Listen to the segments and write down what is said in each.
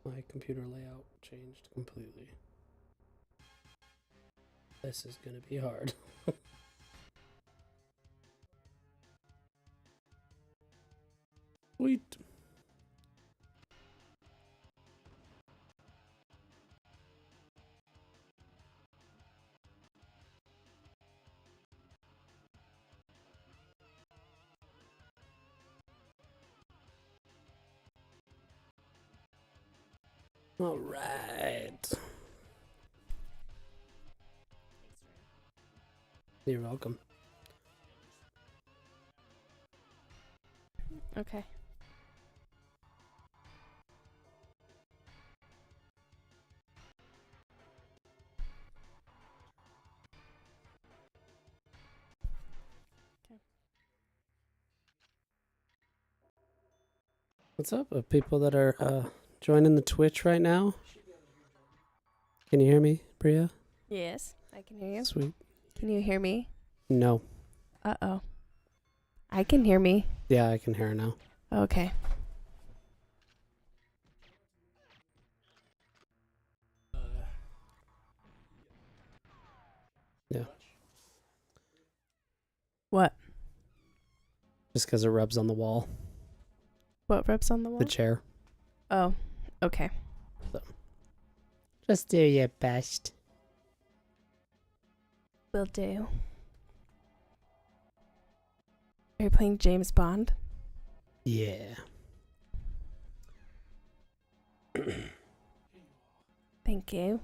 My computer layout changed completely. This is gonna be hard. Sweet. All right. You're welcome. Okay. What's up, people that are joining the Twitch right now? Can you hear me, Bria? Yes, I can hear you. Sweet. Can you hear me? No. Uh-oh. I can hear me. Yeah, I can hear her now. Okay. Yeah. What? Just because it rubs on the wall. What rubs on the wall? The chair. Oh, okay. So. Just do your best. Will do. Are you playing James Bond? Yeah. Thank you.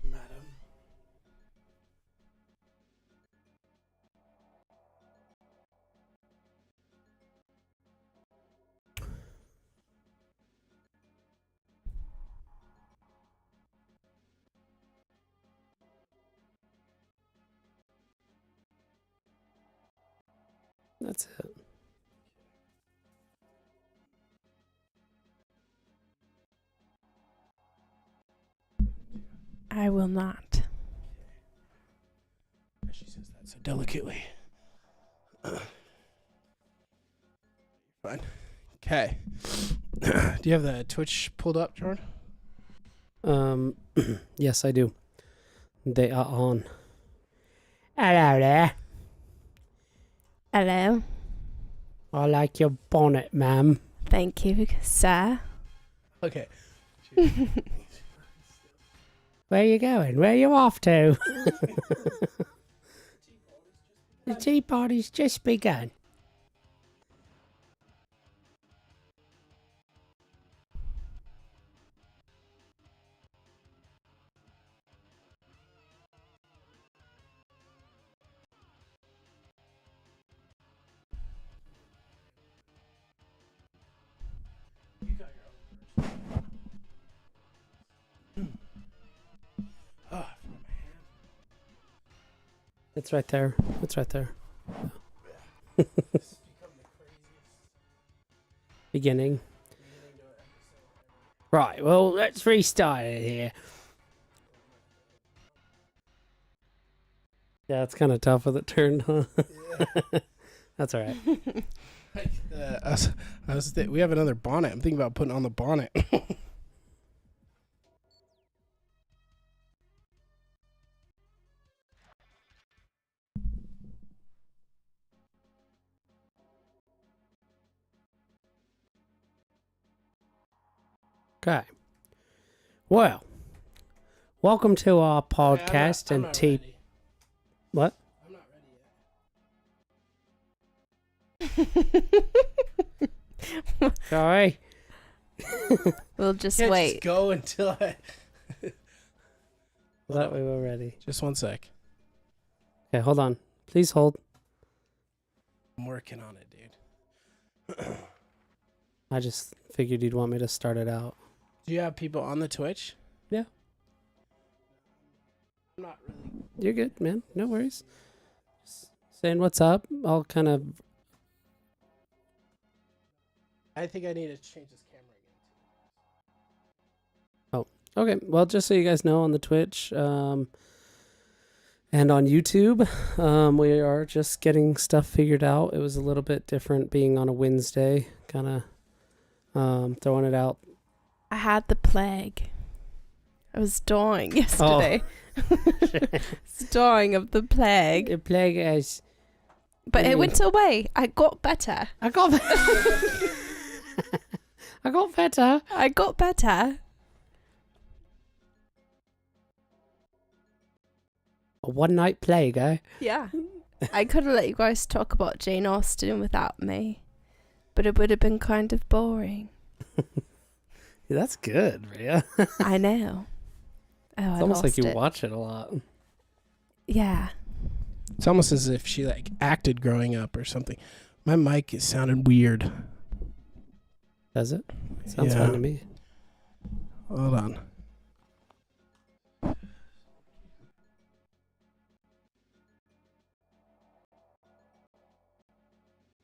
Madam. That's it. I will not. She says that so delicately. Fine. Okay. Do you have the Twitch pulled up, Jordan? Yes, I do. They are on. Hello there. Hello. I like your bonnet, ma'am. Thank you, sir. Okay. Where are you going? Where are you off to? The tea party's just begun. You got your own version. Oh, It's right there. It's right there. this has become the craziest Beginning. beginning to an episode ever. Right, well, let's restart it here. Yeah, it's kind of tough with it turned, huh? Yeah. That's all right. We have another bonnet. I'm thinking about putting on the bonnet. Okay. Well, welcome to our podcast I'm and not tea. ready. What? I'm not ready yet. Sorry. We'll just Can't wait. just go until I. That way we're ready. Just one sec. Okay, hold on. Please hold. I'm working on it, dude. I just figured you'd want me to start it out. Do you have people on the Twitch? Yeah. I'm not really. You're good, man. No worries. Just saying what's up. I'll kind of. I think I need to change this camera again. Okay, well, just so you guys know, on the Twitch and on YouTube, we are just getting stuff figured out. It was a little bit different being on a Wednesday, kind of throwing it out I had the plague. I was dying yesterday. Was dying of the plague. The plague is. But it went away. I got better. I got. I got better. I got better. A one-night plague, eh? Yeah. I could have let you guys talk about Jane Austen without me, but it would have been kind of boring. Yeah, that's good, Rhea. I know. Oh, It's almost like you watch it a lot. Yeah. It's almost as if she like acted growing up or something. My mic is sounded weird. Does it? Sounds Yeah. fun to me. Hold on.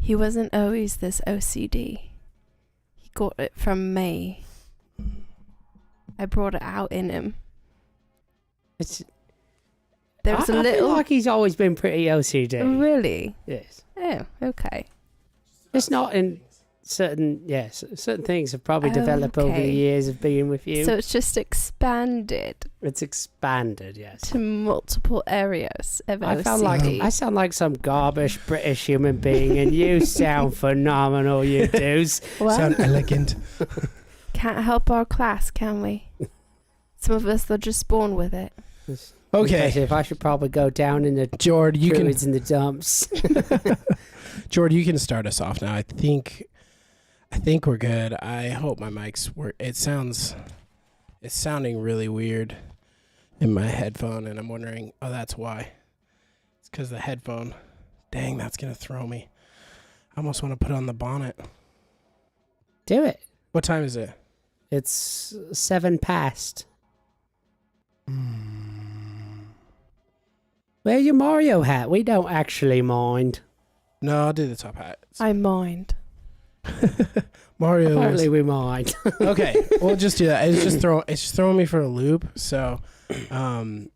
He wasn't always this OCD. He got it from me. I brought it out in him. It's. There was I a feel little. like he's always been pretty OCD. Really? Yes. Oh, okay. It's not in certain. Yes, certain things have probably developed over the Okay. years of being with you. So it's just expanded It's expanded. Yes. to multiple areas of I OCD. sound like some garbage British human being, and you sound phenomenal. You do. Well, Sound elegant. can't help our class, can we? Some of us are just born with it. Okay, If I should probably go down in the Jord, you can. druids in the dumps. Jord, you can start us off now. I think we're good. I hope my mic's work. It's sounding really weird in my headphone, and I'm wondering. Oh, that's why. It's because the headphone. Dang, that's gonna throw me. I almost want to put on the bonnet. Do it. What time is it? It's 7 past. Wear your Mario hat. We don't actually mind. No, I'll do the top hat. I mind. Mario. Apparently we mind. Okay, we'll just do that. It's just throwing me for a loop. So, the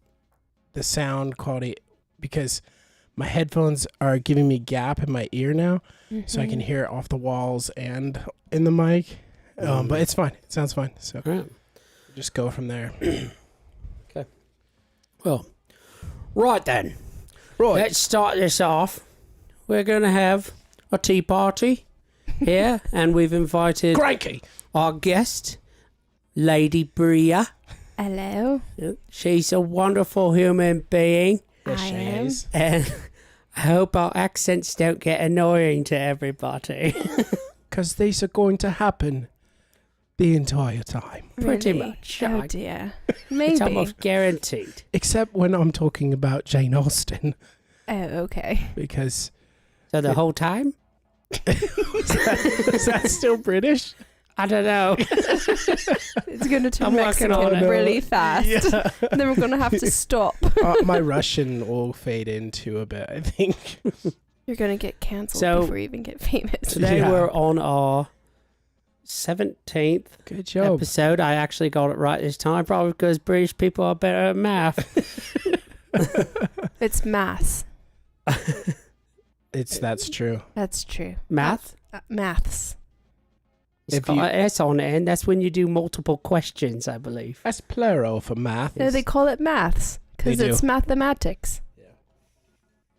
sound quality, because my headphones are giving me gap in my ear now, so I can hear it off the walls and in the mic. But it's fine. It sounds fine. So Right. just go from there. Well, right then. Right. Let's start this off. We're going to have a tea party here, and we've invited Cranky. our guest, Lady Bria. Hello. She's a wonderful human being, Yes, I she am. is. and I hope our accents don't get annoying to everybody. Because these are going to happen the entire time. Pretty Really? much. Oh I- dear. It's Maybe. almost guaranteed. Except when I'm talking about Jane Austen. Oh, okay. Because So the whole time? is that still British? I don't know. It's going to turn I'm working on Mexican it. really fast. Yeah. And then we're going to have to stop. My Russian will fade into a bit, I think. You're going to get cancelled So- before you even get famous. Today Yeah. we're on our 17th Good job. episode. I actually got it right this time, probably because British people are better at math. It's maths. That's true. That's true. Math? Maths. It's If got you- an S on the end. That's when you do multiple questions, I believe. That's plural for math. No, they call it maths because They do. it's mathematics.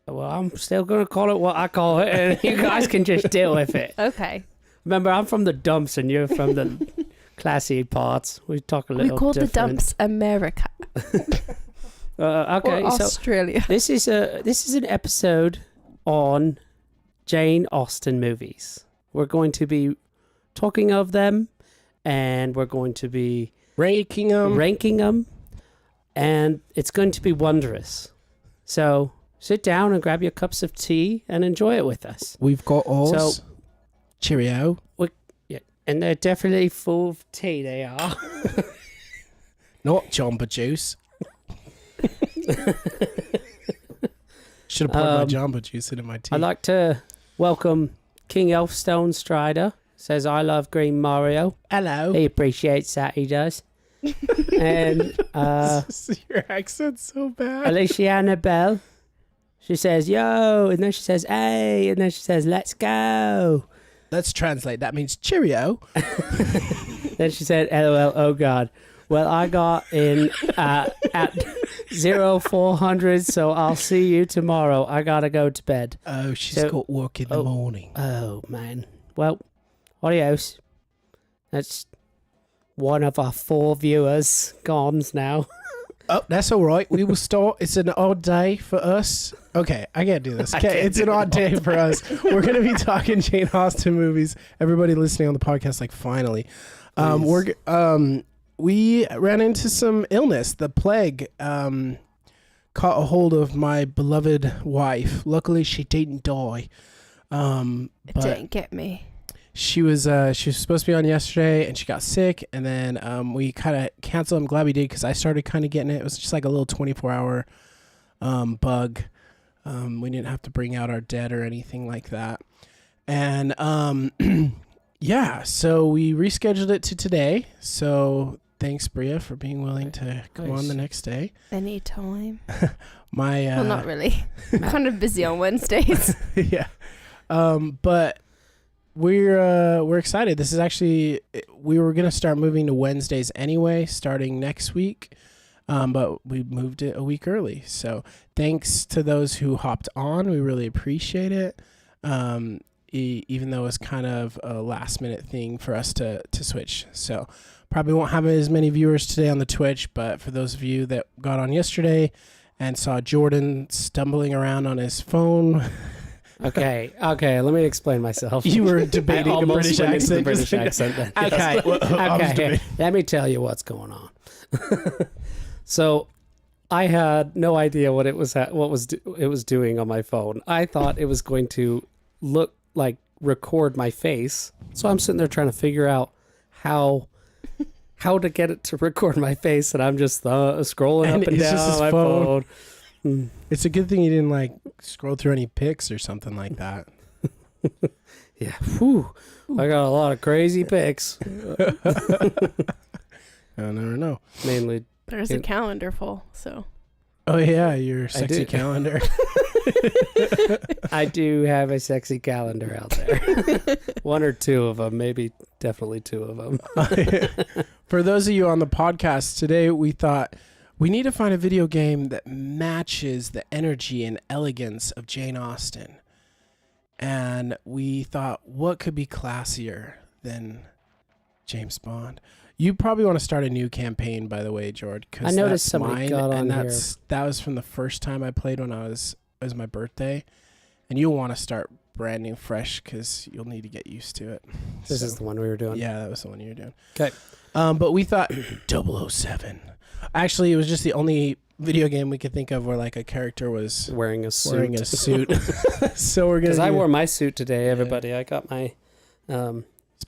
Well, I'm still going to call it what I call it, and you guys can just deal with it. Okay. Remember, I'm from the dumps and you're from the classy parts. We talk a We little call the different. dumps America Okay, or so Australia. this is an episode on Jane Austen movies. We're going to be talking of them, and we're going to be Ranking them. ranking them, and it's going to be wondrous. So sit down and grab your cups of tea and enjoy it with us. We've got ours. So- Cheerio. And they're definitely full of tea, they are. Not Jamba Juice. Should have poured my Jamba Juice into my tea. I'd like to welcome King Elfstone Strider. Says, I love Green Mario. Hello. He appreciates that, he does. And Your accent's so bad. Alicia Annabelle, she says, yo. And then she says, hey. And then she says, let's go. Let's translate. That means cheerio. Then she said, LOL, oh God. Well, I got in at 0400, so I'll see you tomorrow. I gotta go to bed. Oh, she's got work in the morning. Oh, man. Well, adios. That's one of our 4 viewers gone now. Oh, that's all right. We will start. It's an odd day for us. Okay, I can't do this. Okay, it's an odd day for us. We're going to be talking Jane Austen movies. Everybody listening on the podcast, like, finally. We ran into some illness. The plague caught a hold of my beloved wife. Luckily, she didn't die. It didn't get me. She was supposed to be on yesterday, and she got sick, and then we kind of canceled. I'm glad we did, because I started kind of getting it. It was just like a little 24-hour bug. We didn't have to bring out our dead or anything like that. And yeah, so we rescheduled it to today. So thanks, Bria, for being willing to come on the next day. Anytime. Well, not really. I'm kind of busy on Wednesdays. Yeah. But we're excited. This is actually, we were going to start moving to Wednesdays anyway, starting next week. But we moved it a week early. So thanks to those who hopped on. We really appreciate it. Even though it's kind of a last minute thing for us to switch. So probably won't have as many viewers today on the Twitch, but for those of you that got on yesterday and saw Jordan stumbling around on his phone. Okay, let me explain myself. You were debating a British accent. Okay, okay. Let me tell you what's going on. So, I had no idea what it was doing on my phone. I thought it was going to record my face. So I'm sitting there trying to figure out how to get it to record my face, and I'm just scrolling up and down on my phone. It's a good thing you didn't scroll through any pics or something like that. Yeah. Whew. I got a lot of crazy pics. I never know. Mainly. There's a calendar full, so. Oh yeah, your sexy calendar. I do have a sexy calendar out there. 1 or 2 of them, maybe definitely 2 of them. For those of you on the podcast today, we thought we need to find a video game that matches the energy and elegance of Jane Austen. And we thought, what could be classier than James Bond? You probably want to start a new campaign, by the way, George. I noticed somebody got on here. That was from the first time I played when it was my birthday. And you'll want to start brand new fresh, because you'll need to get used to it. This is the one we were doing. Yeah, that was the one you were doing. Okay. But we thought 007. Actually, it was just the only video game we could think of where a character was wearing a suit. So we're gonna. Because I wore my suit today, everybody. Yeah. I got my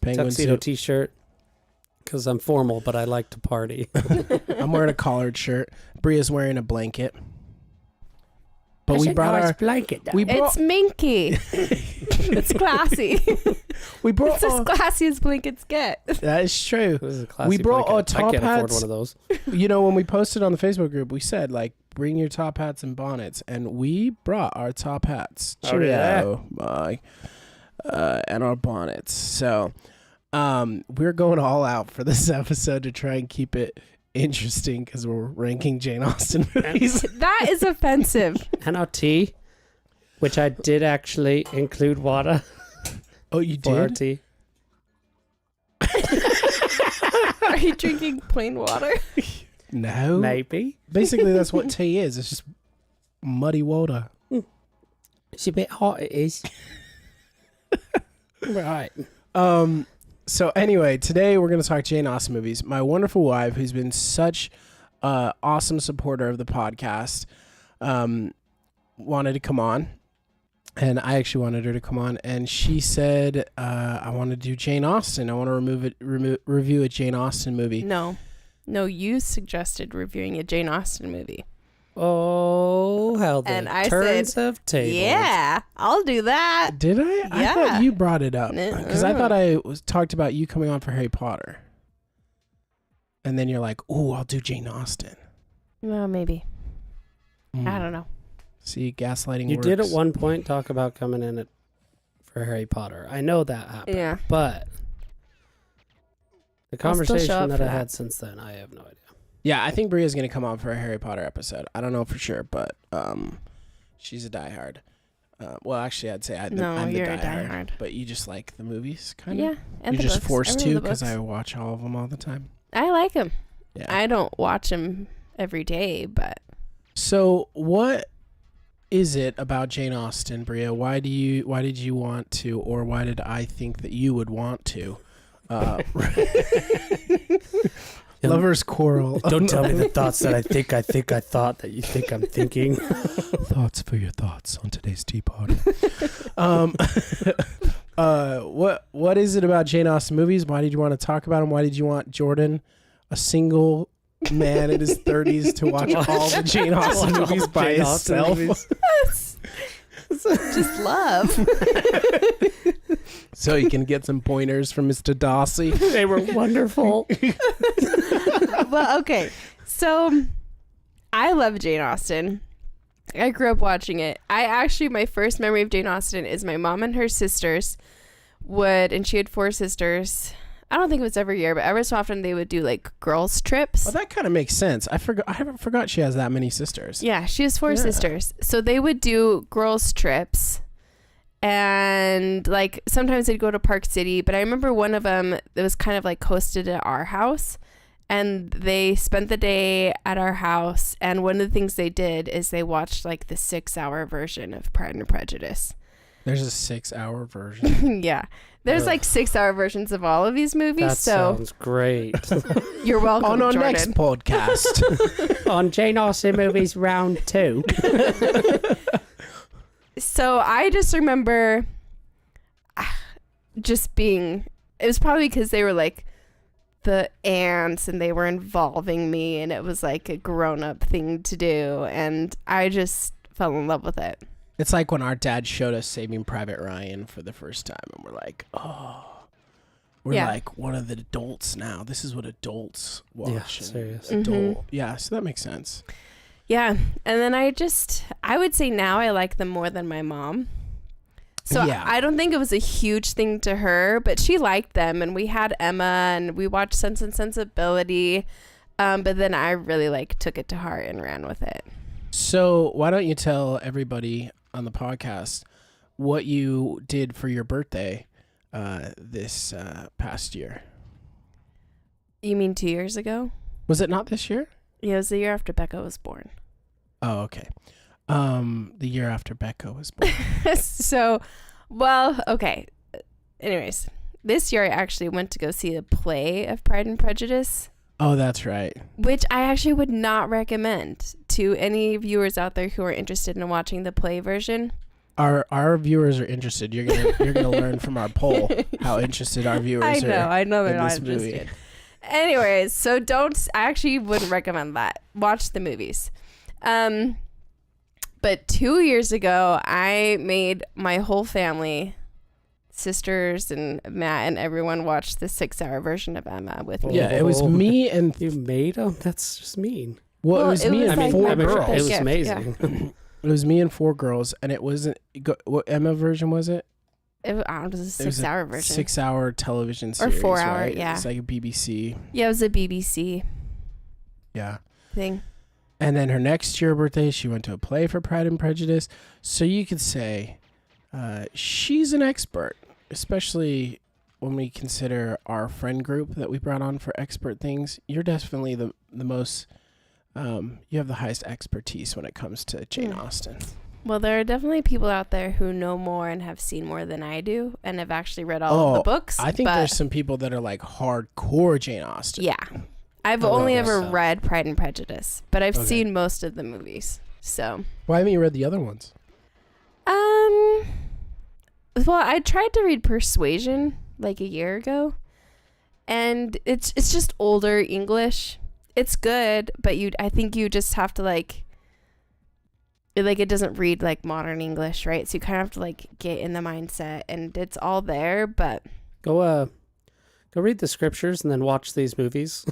tuxedo T-shirt because I'm formal, but I like to party. I'm wearing a collared shirt. Bria's wearing a blanket. But we brought our blanket. It's minky. It's classy. It's as classy as blankets get. That is true. This is a classy we brought blanket. our top I can't hats. afford one of those. When we posted on the Facebook group, we said bring your top hats and bonnets, and we brought our top hats. Cheerio, and our bonnets. So we're going all out for this episode to try and keep it interesting, because we're ranking Jane Austen movies. That is offensive. And our tea, which I did actually include water. Oh, you for our did? tea. Are you drinking plain water? No. Maybe. Basically, that's what tea is. It's just muddy water. It's a bit hot, it is. Right. So anyway, today we're going to talk Jane Austen movies. My wonderful wife, who's been such an awesome supporter of the podcast, wanted to come on. And I actually wanted her to come on. And she said, I want to do Jane Austen. I want to review a Jane Austen movie. No, you suggested reviewing a Jane Austen movie. Oh, how the and I turns said, of tables. Yeah, I'll do that. Did I? Yeah. I thought you brought it up. Because I thought I talked about you coming on for Harry Potter. And then you're like, oh, I'll do Jane Austen. Well, maybe. I don't know. See, gaslighting You works. did at one point talk about coming in for for Harry Potter. I know that happened. Yeah. But the I'll still show conversation up that for I that. had since then, I have no idea. Yeah, I think Bria's going to come on for a Harry Potter episode. I don't know for sure, but she's a diehard. Well, actually, I'd say I'm the you're a diehard. diehard. But you just like the movies, kind of? Yeah, and You're the just books. forced I to read the because books. I watch all of them all the time. I like them. Yeah. I don't watch them every day, but So what is it about Jane Austen, Bria? Why did you want to, or why did I think that you would want to? Lovers quarrel. Don't tell me the thoughts that I thought that you think I'm thinking. Thoughts for your thoughts on today's tea party. What is it about Jane Austen movies? Why did you want to talk about them? Why did you want Jordan, a single man in his 30s, to watch all the Jane Austen Watch all movies the by Jane Austen himself? just love. So he can get some pointers from Mr. Darcy. They were wonderful. Well, okay. So I love Jane Austen. I grew up watching it. My first memory of Jane Austen is my mom and her sisters and she had 4 sisters. I don't think it was every year, but every so often they would do like girls' trips. Well, that kind of makes sense. I forgot she has that many sisters. Yeah, she has 4 Yeah. sisters. So they would do girls' trips. And like sometimes they'd go to Park City, but I remember one of them that was kind of like hosted at our house, and they spent the day at our house. And one of the things they did is they watched like the 6-hour version of Pride and Prejudice. There's a 6-hour version. Yeah, there's Ugh. like 6-hour versions of all of these movies. That So sounds great. you're welcome. On our Jordan. next podcast. On Jane Austen movies round 2. So I just remember just being, it was probably because they were like the aunts and they were involving me and it was like a grown-up thing to do, and I just fell in love with it. It's like when our dad showed us Saving Private Ryan for the first time, and we're like, oh, we're Yeah. like one of the adults now. This is what adults watch. Yeah, and serious. Adult. Yeah, so that makes sense. Yeah, and then I would say now I like them more than my mom. So Yeah. I don't think it was a huge thing to her, but she liked them, and we had Emma, and we watched Sense and Sensibility, but then I really took it to heart and ran with it. So why don't you tell everybody on the podcast what you did for your birthday this past year? You mean 2 years ago? Was it not this year? Yeah, it was the year after Becca was born. Oh, okay. The year after Becca was born. So, well, okay. Anyways, this year I actually went to go see a play of Pride and Prejudice, Oh, that's right. which I actually would not recommend to any viewers out there who are interested in watching the play version. Our viewers are interested. You're gonna learn from our poll how interested our viewers are. I know they're in not this movie. interested. Anyways, so I actually wouldn't recommend that. Watch the movies. But 2 years ago, I made my whole family, sisters and Matt and everyone, watch the 6-hour version of Emma with me. Yeah, it was me and You made them? That's just mean. well, it was me and like four my girls. birthday It was gift, amazing. It was me and 4 girls, and it wasn't. What Emma version was it? I don't know, it was a It was 6-hour version. 6-hour television Or series, 4-hour, right? yeah. It's like a BBC. Yeah, it was a BBC Yeah. thing. And then her next year birthday, she went to a play for Pride and Prejudice. So you could say she's an expert, especially when we consider our friend group that we brought on for expert things. You're definitely the most, you have the highest expertise when it comes to Jane Austen. Well, there are definitely people out there who know more and have seen more than I do and have actually read all of the books. I think but there's some people that are like hardcore Jane Austen. yeah. I've I love only that ever stuff. read Pride and Prejudice, but I've Okay. seen most of the movies. So, Why haven't you read the other ones? well, I tried to read Persuasion like a year ago, and it's just older English. It's good, but I think you just have to it doesn't read like modern English, right? So you kind of have to get in the mindset, and it's all there, but Go read the scriptures and then watch these movies.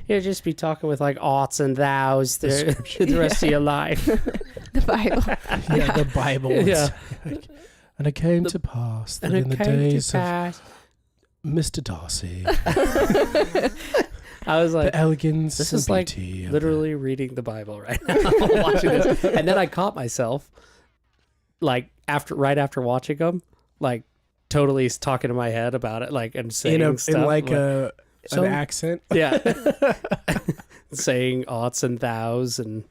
You'll just be talking with oughts and thous the rest of your life. the Bible. Yeah, the Bible. Yeah. And it came to pass that And in it the came to days of pass. Mr. Darcy, I was like, the elegance this and is like beauty of literally reading the Bible right now, watching this. And then I caught myself, like right after watching them, like totally talking to my head about it, like and saying stuff in like an accent. yeah, saying oughts and thous, and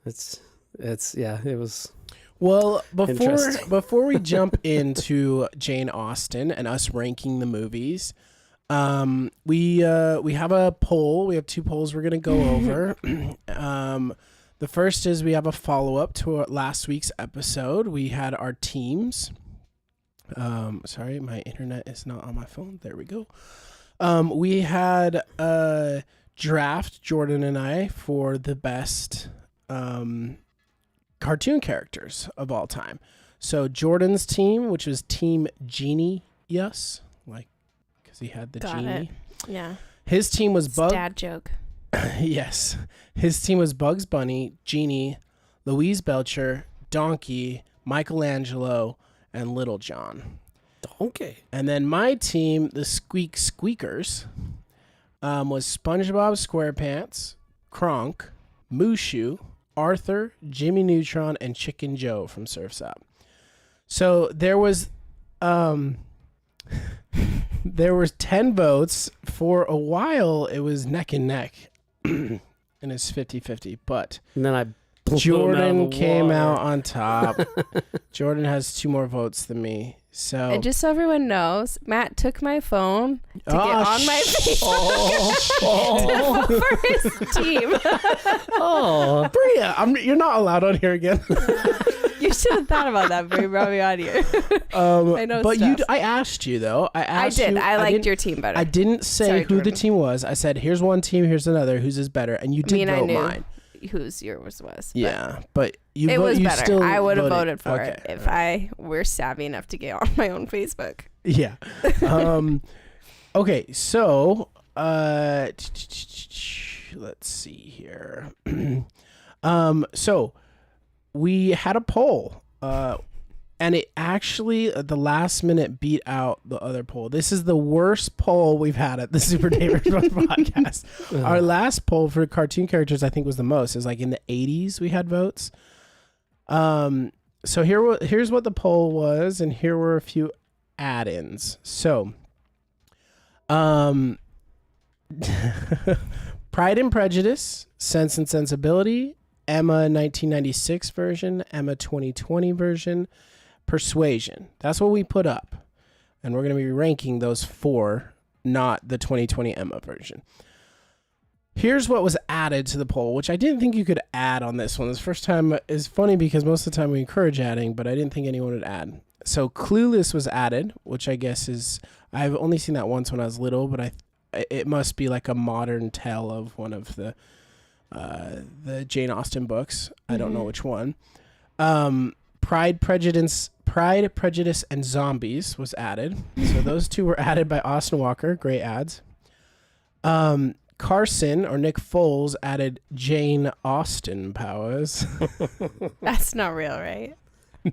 it was Well, Interesting. before we jump into Jane Austen and us ranking the movies, we have a poll. We have 2 polls we're gonna go over. The first is we have a follow up to our last week's episode. We had our teams. Sorry, my internet is not on my phone. There we go. We had a draft, Jordan and I, for the best cartoon characters of all time. So Jordan's team, which was Team Genie, yes, like because he had the Got genie. it. Yeah. His team was Dad joke. Yes, his team was Bugs Bunny, Genie, Louise Belcher, Donkey, Michelangelo, and Little John. donkey. And then my team, the Squeak Squeakers, was SpongeBob SquarePants, Kronk, Mushu, Arthur, Jimmy Neutron, and Chicken Joe from Surf's Up. So there was there was 10 votes. For a while it was neck and neck. And it's 50-50, but And then I blew him out of Jordan the came water. out on top. Jordan has 2 more votes than me. So And just so everyone knows, Matt took my phone to get on my Facebook to vote for his team. Oh, Bria, you're not allowed on here again. You should have thought about that before you brought me on here. I know but stuff. I asked you though. I I asked did. you. I liked didn't- your team better. I didn't say Sorry, who the Jordan. team was. I said, here's one team, here's another. Whose is better? And you did I vote knew mine. whose yours was. but Yeah, but you it was you better. Still I would have voted voted for it if I were savvy enough to get on my own Facebook. Yeah. Okay, so let's see here. So we had a poll. And it actually, at the last minute, beat out the other poll. This is the worst poll we've had at the Super Neighbors podcast. Our last poll for cartoon characters, I think, was the most. It was like in the 80s we had votes. So here's what the poll was, and here were a few add-ins. So, Pride and Prejudice, Sense and Sensibility, Emma 1996 version, Emma 2020 version, Persuasion. That's what we put up. And we're going to be ranking those 4, not the 2020 Emma version. Here's what was added to the poll, which I didn't think you could add on this one. This first time is funny because most of the time we encourage adding, but I didn't think anyone would add. So Clueless was added, which I guess is, I've only seen that once when I was little, but it must be like a modern tale of one of the Jane Austen books. I don't know which one. Pride, Prejudice, and Zombies was added. So those 2 were added by Austin Walker. Great ads. Carson or Nick Foles added Jane Austen powers. That's not real, right?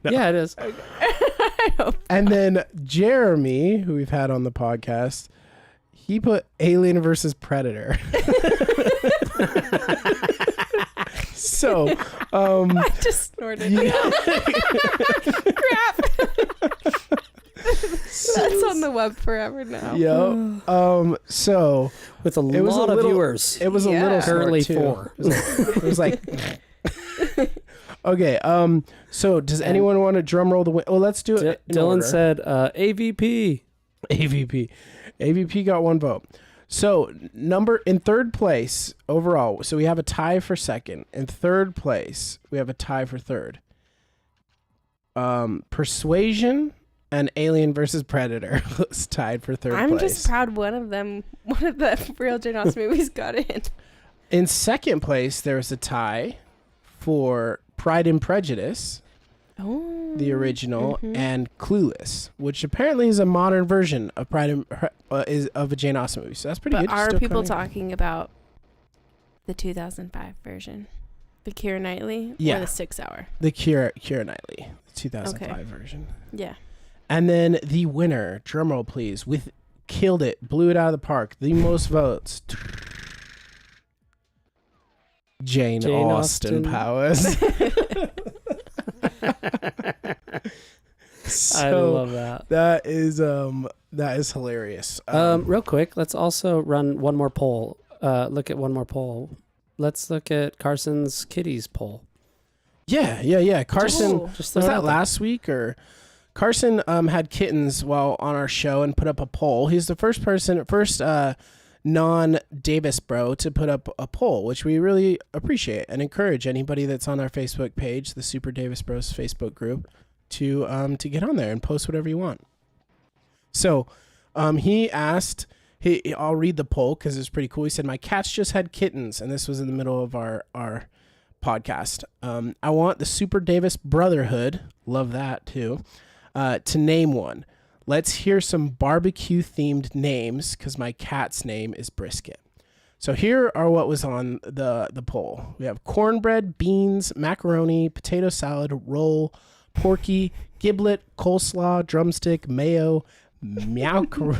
yeah, it is. I hope. And then Jeremy, who we've had on the podcast, he put Alien versus Predator. So, I just snorted. Crap. That's on the web forever now. Yo. So With a it was lot a of little- viewers. it was a little Currently snort, too. 4. It was like okay. So does anyone want to drum roll the win? Oh, let's do it. in Dylan order. said AVP. AVP got 1 vote. So in third place overall. So we have a tie for second. In third place, we have a tie for third. Persuasion and Alien versus Predator was tied for third I'm place. just proud one of the real Jane Austen movies got in. In second place, there was a tie for Pride and Prejudice, the original, and Clueless, which apparently is a modern version of of a Jane Austen movie. So that's pretty But good. are Still people kinda- talking about the 2005 version? The Keira Knightley? Yeah. Or the 6 hour? The Keira Knightley, the 2005 version. Yeah. And then the winner, drumroll please, killed it, blew it out of the park, the most votes. Jane Austen Powers. I love that. That is hilarious. Real quick, let's also run one more poll. Look at one more poll. Let's look at Carson's Kitties poll. Yeah. Carson, Just was throw it that out there. last week or? Carson had kittens while on our show and put up a poll. He's the first non-Davis bro to put up a poll, which we really appreciate and encourage anybody that's on our Facebook page, the Super Davis Bros Facebook group, to get on there and post whatever you want. So he asked, I'll read the poll because it's pretty cool. He said, "My cats just had kittens," and this was in the middle of our podcast. "I want the Super Davis Brotherhood," love that too, to name one. Let's hear some barbecue themed names because my cat's name is Brisket. So here are what was on the poll. We have cornbread, beans, macaroni, potato salad, roll, porky, giblet, coleslaw, drumstick, mayo, meowcaroni,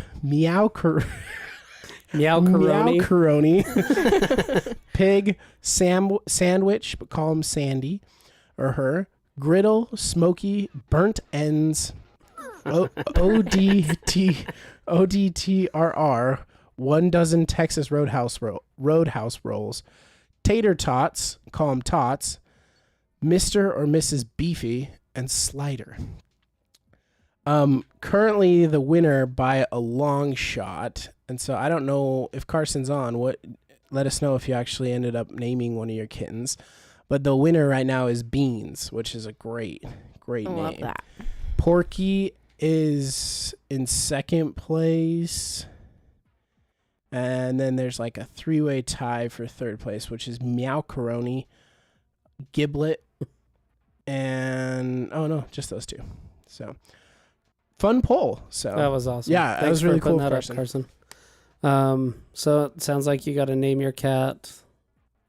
pig, sandwich, but call him Sandy or her, griddle, smoky, burnt ends, ODTRR, 1 dozen Texas Roadhouse rolls, tater tots, call them tots, Mr. or Mrs. Beefy, and Slider. Currently the winner by a long shot, and so I don't know if Carson's on. Let us know if you actually ended up naming one of your kittens. But the winner right now is Beans, which is a great name. I love that. Porky is in second place. And then there's like a 3-way tie for third place, which is Meowcaroni, Giblet, and just those two. So fun poll. So That was awesome. Yeah, that Thanks was really for putting cool, that up, Carson. So it sounds like you got to name your cat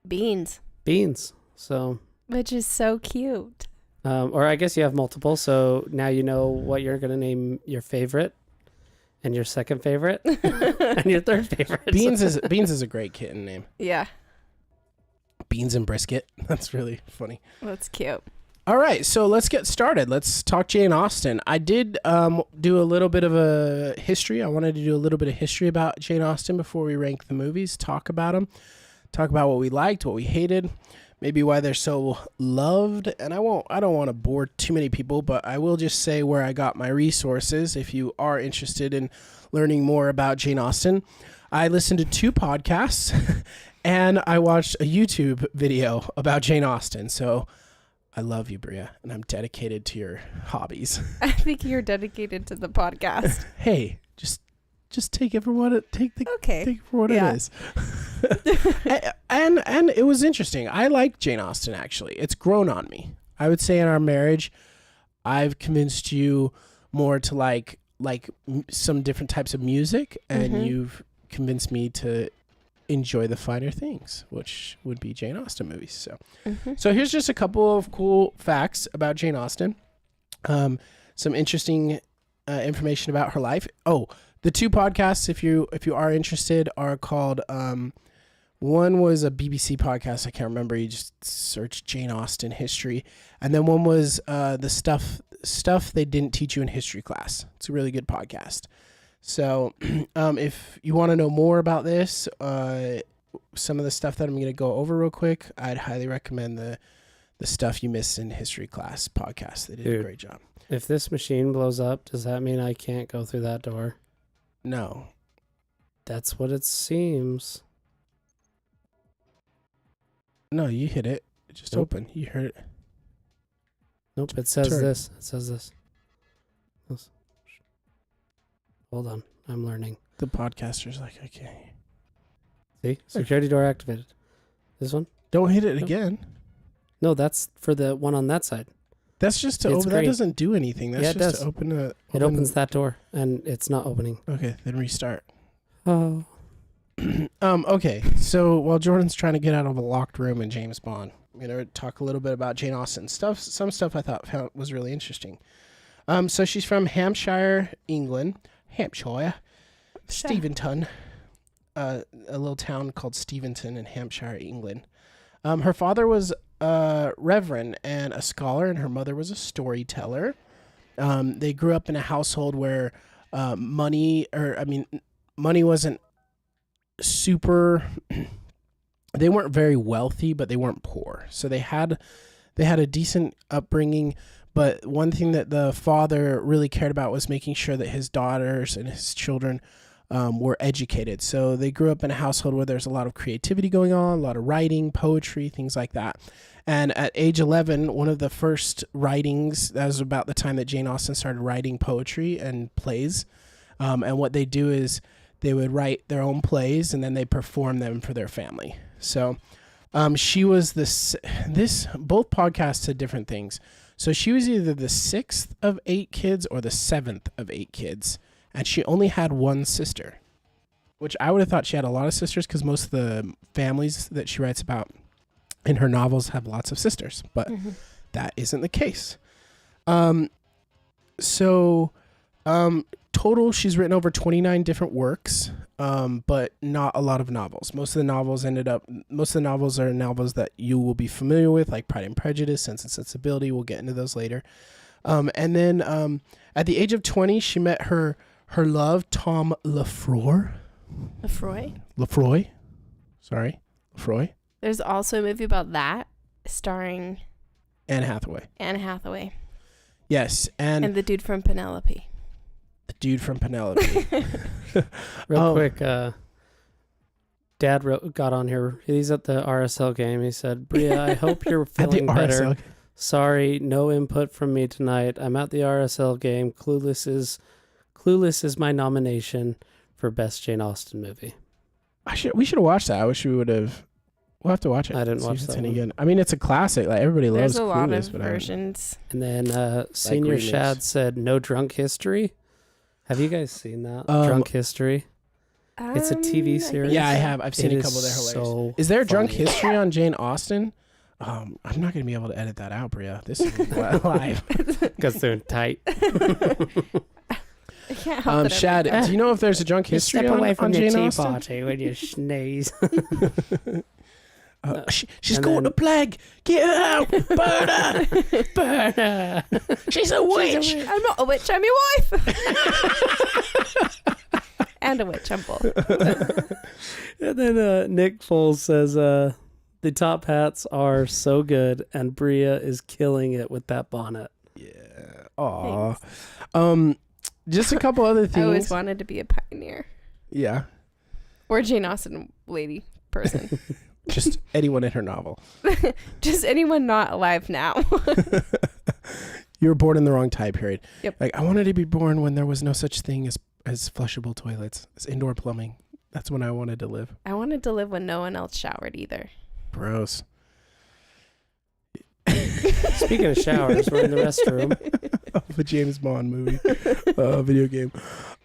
Beans. Beans. So, Which is so cute. or I guess you have multiple. So now you know what you're going to name your favorite and your second favorite and your third favorite. Beans is a great kitten name. Yeah. Beans and Brisket. That's really funny. That's cute. All right, so let's get started. Let's talk Jane Austen. I did do a little bit of a history. I wanted to do a little bit of history about Jane Austen before we rank the movies, talk about them, talk about what we liked, what we hated, maybe why they're so loved. And I don't want to bore too many people, but I will just say where I got my resources if you are interested in learning more about Jane Austen. I listened to 2 podcasts and I watched a YouTube video about Jane Austen. So I love you, Bria, and I'm dedicated to your hobbies. I think you're dedicated to the podcast. Hey, just take it for what it take it for what it is. and it was interesting. I like Jane Austen actually. It's grown on me. I would say in our marriage, I've convinced you more to like some different types of music, and you've convinced me to enjoy the finer things, which would be Jane Austen movies. So here's just a couple of cool facts about Jane Austen. Some interesting information about her life. Oh, the 2 podcasts, if you are interested, are called one was a BBC podcast. I can't remember. You just search Jane Austen history, and then one was the stuff they didn't teach you in history class. It's a really good podcast. So if you want to know more about this, some of the stuff that I'm going to go over real quick, I'd highly recommend the Stuff You Missed in History Class podcast. They did a great job. If this machine blows up, does that mean I can't go through that door? No. That's what it seems. No, you hit it. It just opened. You heard it. Nope, it says Turn. this. It says this. Hold on. I'm learning. The podcaster's like, okay. See? Security door activated. This one? Don't hit it again. No, that's for the one on that side. That's just to It's open. That green. doesn't do anything. That's Yeah, it just does. to open a... It opens that door, and it's not opening. Okay, then restart. Oh. Okay, so while Jordan's trying to get out of a locked room in James Bond, I'm going to talk a little bit about Jane Austen. Some stuff I found was really interesting. So she's from Hampshire, England. Steventon. A little town called Steventon in Hampshire, England. Her father was a reverend and a scholar, and her mother was a storyteller. They grew up in a household where money wasn't super. They weren't very wealthy, but they weren't poor. So they had a decent upbringing. But one thing that the father really cared about was making sure that his daughters and his children were educated. So they grew up in a household where there's a lot of creativity going on, a lot of writing, poetry, things like that. And at age 11, one of the first writings, that was about the time that Jane Austen started writing poetry and plays. And what they do is they would write their own plays and then they perform them for their family. So she was both podcasts said different things. So she was either the 6th of 8 kids or the 7th of 8 kids. And she only had one sister, which I would have thought she had a lot of sisters because most of the families that she writes about in her novels have lots of sisters, but that isn't the case. Total, she's written over 29 different works, but not a lot of novels. Most of the novels are novels that you will be familiar with, like Pride and Prejudice, Sense and Sensibility. We'll get into those later. And then at the age of 20, she met her love, Tom Lefroy. There's also a movie about that starring Anne Hathaway. Yes, and the dude from Penelope. Real quick, Dad got on here. He's at the RSL game. He said, Bria, I hope you're feeling better. RSL. Sorry, no input from me tonight. I'm at the RSL game. Clueless is my nomination for Best Jane Austen movie. We should have watched that. I wish we would have. We'll have to watch it. I didn't watch that any one. good. I mean, it's a classic. Like everybody loves There's a Clueless, lot of but versions. And then Senior remakes. Shad said, no drunk history. Have you guys seen that? Drunk History? It's a TV series. Yeah, I have. I've seen a couple. They're hilarious. So Is there a drunk funny. history on Jane Austen? I'm not going to be able to edit that out, Bria. This is live. Because they're tight. I can't help it. Shad, do you know if there's a drunk history on Jane Austen? party when you sneeze. She's and caught then- the plague. Get her out. Burn her. Burn her. She's a witch. I'm not a witch, I'm your wife. And a witch, I'm both. And then Nick Foles says, the top hats are so good, and Bria is killing it with that bonnet. Yeah. Aw. Just a couple other things. I always wanted to be a pioneer. Yeah. Or a Jane Austen lady person. Just anyone in her novel. Just anyone not alive now. You were born in the wrong time period. Yep. Like, I wanted to be born when there was no such thing as flushable toilets, as indoor plumbing. That's when I wanted to live. I wanted to live when no one else showered either. Gross. Speaking of showers, we're in the restroom. Of a James Bond movie. Video game.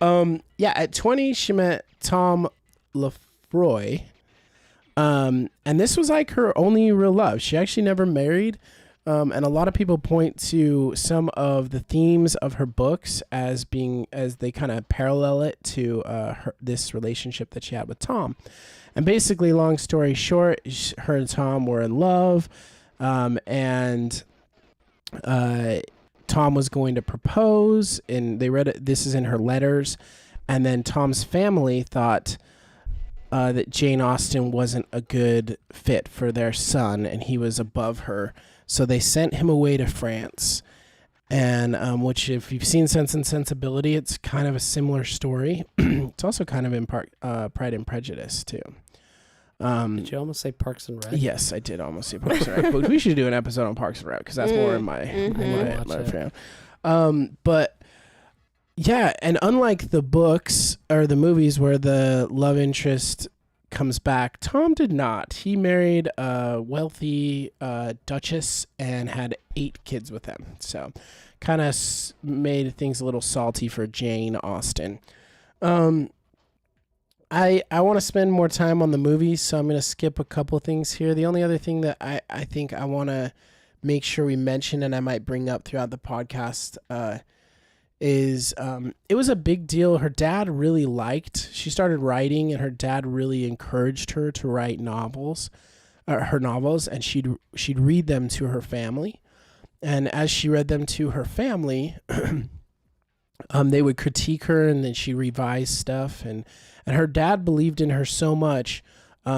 At 20, she met Tom Lefroy. And this was like her only real love. She actually never married. And a lot of people point to some of the themes of her books as they kind of parallel it to this relationship that she had with Tom. And basically, long story short, her and Tom were in love. And Tom was going to propose, and they read it. This is in her letters. And then Tom's family thought that Jane Austen wasn't a good fit for their son, and he was above her. So they sent him away to France, and which, if you've seen Sense and Sensibility, it's kind of a similar story. It's also kind of in part Pride and Prejudice too. Did you almost say Parks and Rec? Yes, I did almost say Parks and Rec, but we should do an episode on Parks and Rec because that's more in my fan. But yeah, and unlike the books or the movies where the love interest comes back, Tom did not. He married a wealthy duchess and had 8 kids with them. So kind of made things a little salty for Jane Austen. I want to spend more time on the movies, so I'm going to skip a couple things here. The only other thing that I think I want to make sure we mention, and I might bring up throughout the podcast, is it was a big deal. Her dad really she started writing, and her dad really encouraged her to write novels, her novels, and she'd read them to her family. And as she read them to her family, they would critique her, and then she revised stuff. And her dad believed in her so much.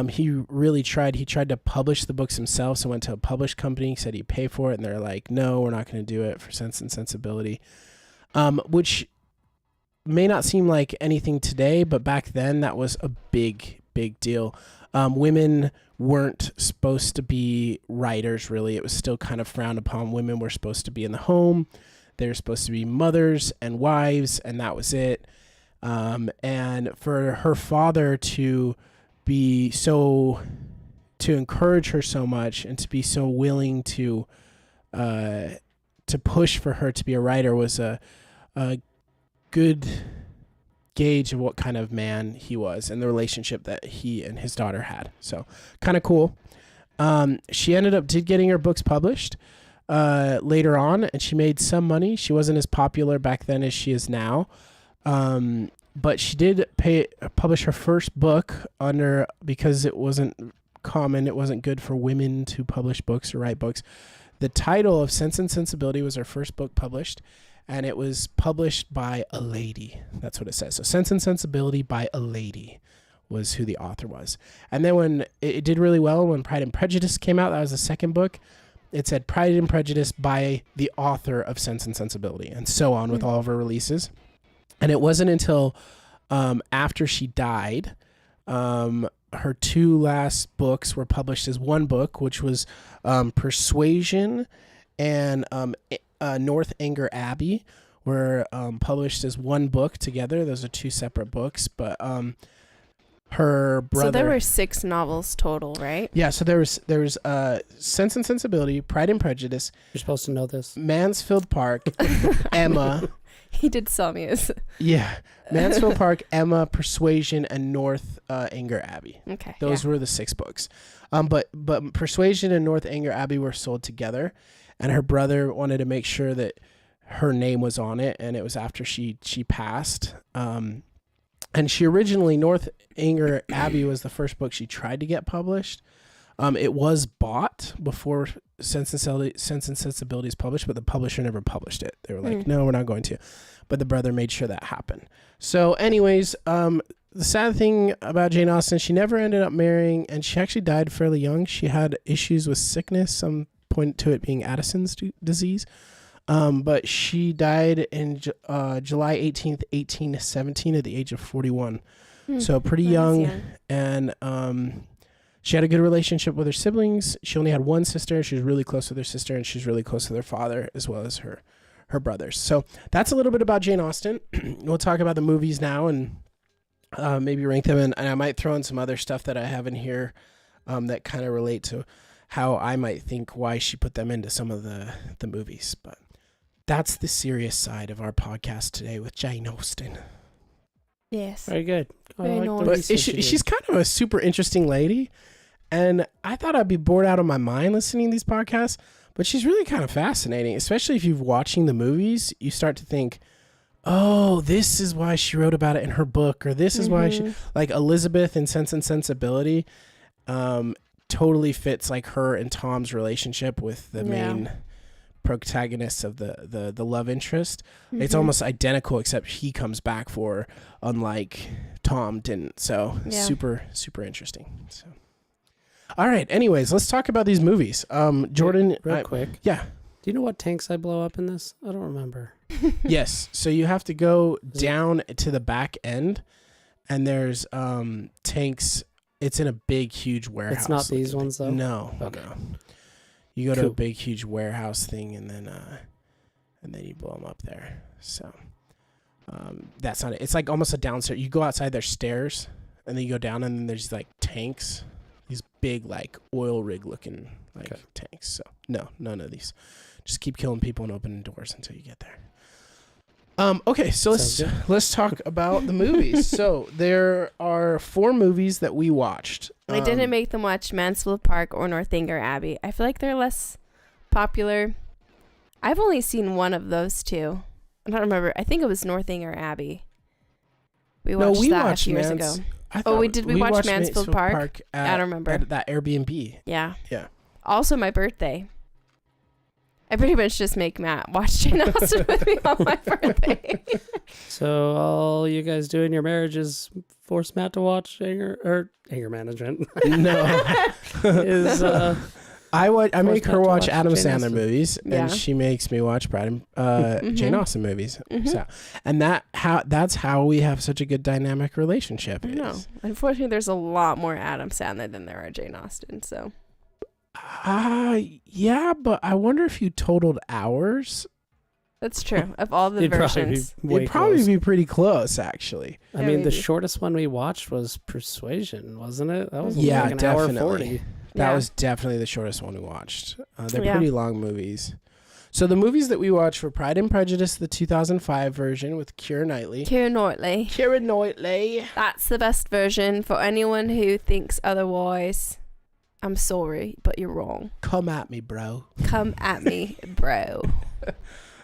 He really tried. He tried to publish the books himself. So went to a published company, said he'd pay for it, and they're like, "No, we're not going to do it for Sense and Sensibility," which may not seem like anything today, but back then that was a big, big deal. Women weren't supposed to be writers, really. It was still kind of frowned upon. Women were supposed to be in the home. They were supposed to be mothers and wives, and that was it. And for her father to encourage her so much and to be so willing to push for her to be a writer was a good gauge of what kind of man he was and the relationship that he and his daughter had. So kind of cool. She did getting her books published later on, and she made some money. She wasn't as popular back then as she is now. But she did publish her first book because it wasn't common. It wasn't good for women to publish books or write books. The title of Sense and Sensibility was her first book published, and it was published by a lady. That's what it says. So Sense and Sensibility by a lady was who the author was. And then when it did really well, when Pride and Prejudice came out, that was the second book. It said Pride and Prejudice by the author of Sense and Sensibility, and so on with all of her releases. And it wasn't until after she died, her two last books were published as one book, which was Persuasion and Northanger Abbey were published as one book together. Those are two separate books, but her brother. So there were 6 novels total, right? Yeah, so there was Sense and Sensibility, Pride and Prejudice. You're supposed to know this. Mansfield Park, Emma. He did sell me his. Yeah, Mansfield Park, Emma, Persuasion, and Northanger Abbey. Okay. Those were the 6 books. But Persuasion and Northanger Abbey were sold together, and her brother wanted to make sure that her name was on it, and it was after she passed. And she originally, Northanger Abbey was the first book she tried to get published. It was bought before Sense and Sensibility is published, but the publisher never published it. They were like, no, we're not going to. But the brother made sure that happened. So anyways, the sad thing about Jane Austen, she never ended up marrying, and she actually died fairly young. She had issues with sickness, some point to it being Addison's disease. But she died in July 18th, 1817 at the age of 41. So pretty young. And she had a good relationship with her siblings. She only had one sister. She was really close with her sister, and she's really close with her father as well as her brothers. So that's a little bit about Jane Austen. We'll talk about the movies now and maybe rank them. And I might throw in some other stuff that I have in here that kind of relate to how I might think why she put them into some of the movies. But that's the serious side of our podcast today with Jane Austen. Yes. Very good. Very nice. the But research you did. she's kind of a super interesting lady. And I thought I'd be bored out of my mind listening to these podcasts. But she's really kind of fascinating, especially if you're watching the movies. You start to think, oh, this is why she wrote about it in her book. Or this is why she... Like Elizabeth in Sense and Sensibility totally fits like her and Tom's relationship with the main protagonists of the love interest. It's almost identical, except he comes back for her, unlike Tom didn't. So super interesting. So all right, anyways, let's talk about these movies. Jordan, real quick, yeah, do you know what tanks I blow up in this? I don't remember. Yes, so you have to go down to the back end, and there's tanks. It's in a big huge warehouse. It's not these ones though. No. You go to a big, huge warehouse thing, and then you blow them up there. So that's not it. It's like almost a downstairs. You go outside, there's stairs, and then you go down, and then there's like tanks, these big like oil rig looking tanks. So no, none of these. Just keep killing people and opening doors until you get there. Okay, so Sounds let's talk about the movies. So there are 4 movies that we watched. I didn't make them watch Mansfield Park or Northanger Abbey. I feel like they're less popular. I've only seen one of those two. I don't remember. I think it was Northanger Abbey. We watched that a few years ago. Did we watch Mansfield Park? I don't remember. At that Airbnb. Yeah. Yeah. Also my birthday. I pretty much just make Matt watch Jane Austen with me on my birthday. So all you guys do in your marriage is force Matt to watch anger management. No. is I make Matt her to watch watch Adam Jane Sandler Austen. movies, Yeah. and she makes me watch Jane Austen movies. So, and that's how we have such a good dynamic relationship. I know. Unfortunately, there's a lot more Adam Sandler than there are Jane Austen. So Yeah, but I wonder if you totaled hours. that's true. Of all the It'd probably versions, be way It'd probably close. be pretty close, actually. I Yeah, mean, the maybe. shortest one we watched was Persuasion, wasn't it? That was Yeah, like an hour definitely. 40. That Yeah. was definitely the shortest one we watched. They're Yeah. pretty long movies. So the movies that we watched were Pride and Prejudice, the 2005 version with Keira Knightley. Keira Knightley. Keira Knightley. That's the best version. For anyone who thinks otherwise, I'm sorry, but you're wrong. Come at me, bro. Come at me, bro.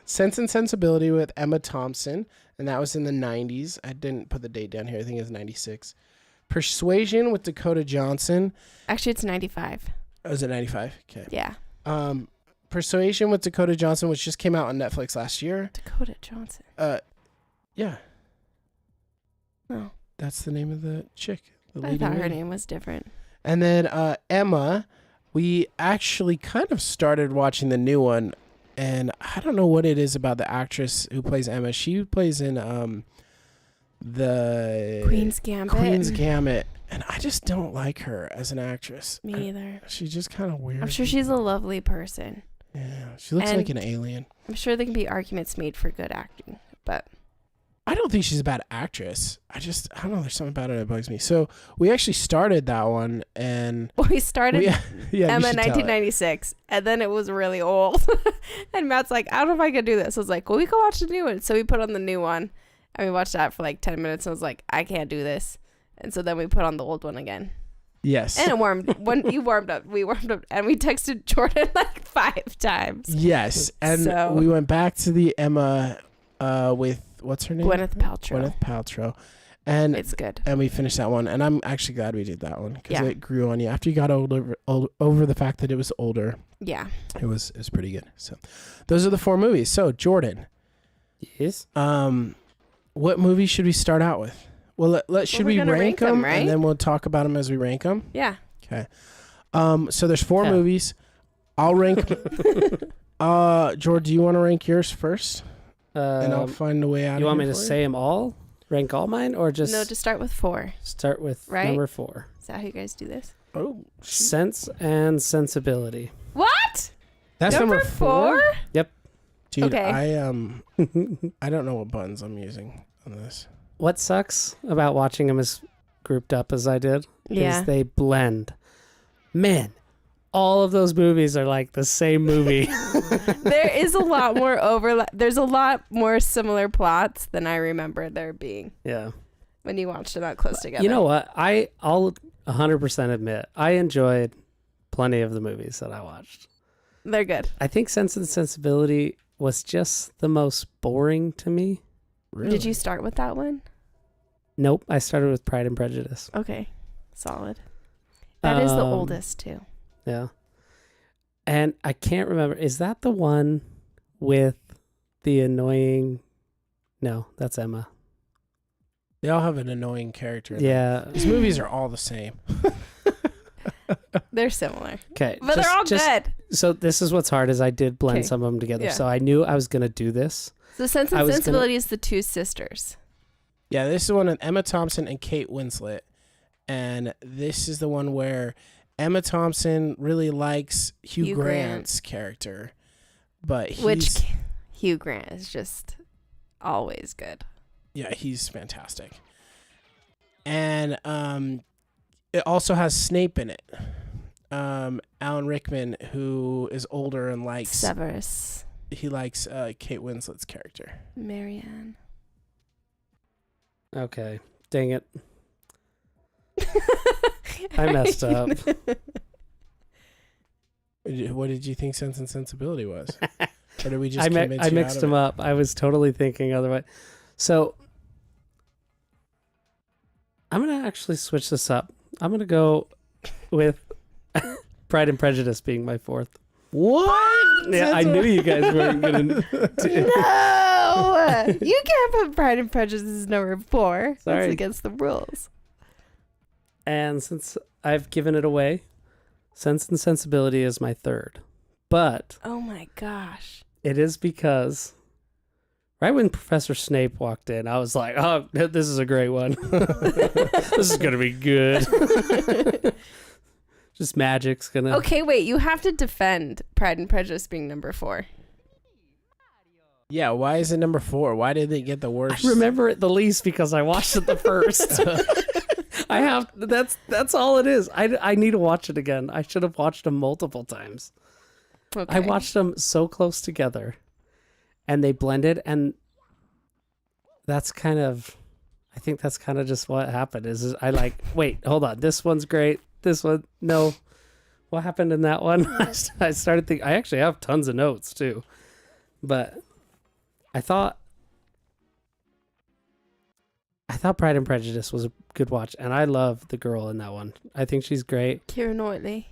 Sense and Sensibility with Emma Thompson, and that was in the 90s. I didn't put the date down here. I think it was 96. Persuasion with Dakota Johnson. Actually, it's 95. Oh, was it 95? Okay. Yeah. Persuasion with Dakota Johnson, which just came out on Netflix last year. Dakota Johnson. Yeah. Oh, That's the name of the chick. The I leading thought her lady. name was different. And then Emma, we actually kind of started watching the new one, and I don't know what it is about the actress who plays Emma. She plays in the Queen's Gambit. Queen's Gambit, and I just don't like her as an actress. Me either. She's just kind of weird. I'm sure she's a lovely person. Yeah, she looks And- like an alien. I'm sure there can be arguments made for good acting, but I don't think she's a bad actress. I don't know. There's something about it that bugs me. So we actually started that one, and we started yeah, you Emma should tell it. 1996, and then it was really old. And Matt's like, I don't know if I could do this. I was like, well, we can watch the new one. So we put on the new one, and we watched that for like 10 minutes. And I was like, I can't do this. And so then we put on the old one again. Yes. And it warmed. When you warmed up, we warmed up, and we texted Jordan like 5 times. Yes, and So- we went back to the Emma with what's her name? Gwyneth Paltrow. Gwyneth Paltrow, and It's good. we finished that one, and I'm actually glad we did that one because Yeah. it grew on you after you got over the fact that it was older. Yeah. It was pretty good. So those are the 4 movies. So Jordan, Yes. what movie should we start out with? Well, should we're we gonna rank rank 'em, them, right? and then we'll talk about them as we rank them? Yeah. Okay. So there's 4 Yeah. movies. I'll rank. George, do you want to rank yours first? And I'll find a way out. You want me here to for say them all? Rank all mine? Or just No, to start with 4. start with Right? number 4? Is that how you guys do this? Oh, Sense and Sensibility. What? that's number 4. Dude, Okay. I don't know what buttons I'm using on this. What sucks about watching them as grouped up as I did Yeah. is they blend. Man, all of those movies are like the same movie. There is a lot more overlap. There's a lot more similar plots than I remember there being Yeah. when you watched them out close together. You know what? I'll 100% admit I enjoyed plenty of the movies that I watched. They're good. I think Sense and Sensibility was just the most boring to me. Really? Did you start with that one? Nope, I started with Pride and Prejudice. Okay. Solid. That is the Um, oldest too. Yeah. And I can't remember. Is that the one with the annoying... No, that's Emma. They all have an annoying character. in them. Yeah. These movies are all the same. They're similar. Okay. But they're all good. So this is what's hard is I did blend Okay. some of them together. Yeah. So I knew I was going to do this. So Sense I and was Sensibility is the 2 sisters. Yeah, this is one with Emma Thompson and Kate Winslet. And this is the one where Emma Thompson really likes Hugh Hugh Grant. Grant's character. But he's, Which Hugh Grant is just always good. yeah, he's fantastic. And it also has Snape in it. Alan Rickman, who is older and likes... Severus. he likes Kate Winslet's character. Marianne. Okay. Dang it. I messed up. What did you think Sense and Sensibility was? Or did we just I mixed them up. I was totally thinking otherwise. So I'm going to actually switch this up. I'm going to go with Pride and Prejudice being my fourth. What? Yeah, I knew you guys weren't going to do No! You can't put Pride and Prejudice as number 4. Sorry. That's against the rules. And since I've given it away, Sense and Sensibility is my third. But Oh my gosh. it is because right when Professor Snape walked in, I was like, oh, this is a great one. This is going to be good. Just magic's going to... Okay, wait. You have to defend Pride and Prejudice being number 4. Yeah, why is it number 4? Why did they get the worst? I remember it the least because I watched it the first. That's all it is. I need to watch it again. I should have watched them multiple times. Okay. I watched them so close together and they blended, and that's kind of, I think that's kind of just what happened is I like, wait, hold on. This one's great. This one, no. What happened in that one? I started thinking, I actually have tons of notes too, but I thought Pride and Prejudice was a good watch, and I love the girl in that one. I think she's great. Keira Knightley.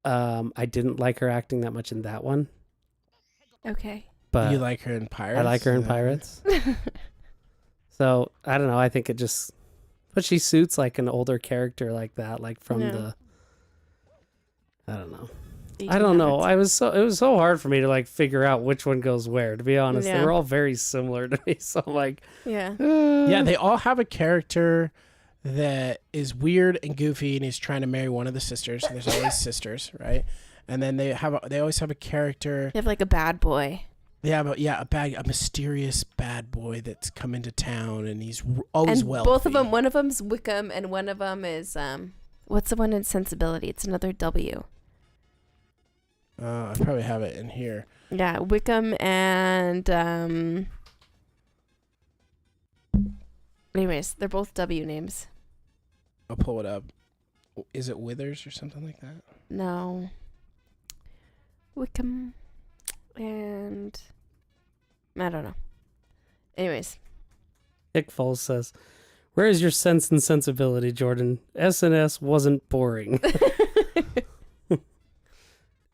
I didn't like her acting that much in that one, Okay. but You like her in Pirates? I like her in Pirates. So I don't know. I think it just, but she suits like an older character like that, like from Yeah. the. I don't know. I don't know. It was so hard for me to like figure out which one goes where. To be honest, Yeah. they were all very similar to me. So I'm like, Yeah. Yeah, they all have a character that is weird and goofy, and he's trying to marry one of the sisters. There's always sisters, right? And then they always have a character. You have like a bad boy. They have a mysterious bad boy that's come into town, and he's always And wealthy. both of them, one of them's Wickham, and one of them is what's the one in Sensibility? It's another W. I probably have it in here. Yeah, Wickham and anyways, they're both W names. I'll pull it up. Is it Withers or something like that? No. Wickham and I don't know. Anyways. Nick Foles says, "Where is your Sense and Sensibility, Jordan? S&S wasn't boring."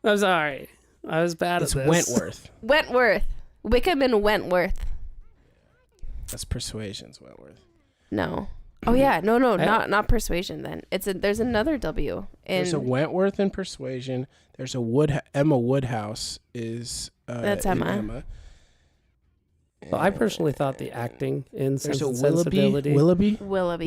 I'm sorry. I was bad It's at this. Wentworth. Wentworth. Wickham and Wentworth. That's Persuasion's Wentworth. No. Oh yeah, no, not Persuasion. Then there's another W. There's a Wentworth in Persuasion. There's a Emma Woodhouse is. That's in Emma. Well, I personally thought the acting in There's Sense a and Sensibility Willoughby.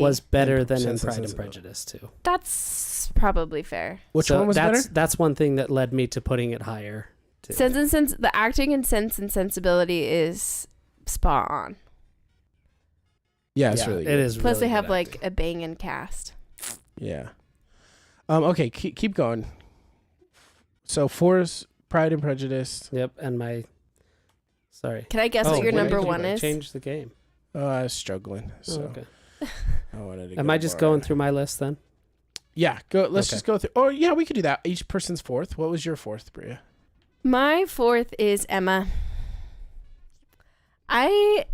was better And than in Sense and Pride and Sensibility. Prejudice too. That's probably fair. Which So one was better? That's one thing that led me to putting it higher. Too. The acting in Sense and Sensibility is spot on. Yeah, it's really good. It is. Plus, really they have good like acting. a banging cast. Yeah. Okay, keep going. So 4 is Pride and Prejudice. Yep, and my. Sorry. Can I guess Oh, what your wait, number you 1 is? Change the game. I was struggling, so Oh, okay. I wanted to. Am go I just more going on- through my list then? Yeah, go. Let's Okay. just go through. Oh, yeah, we could do that. Each person's fourth. What was your fourth, Bria? My 4th is Emma. I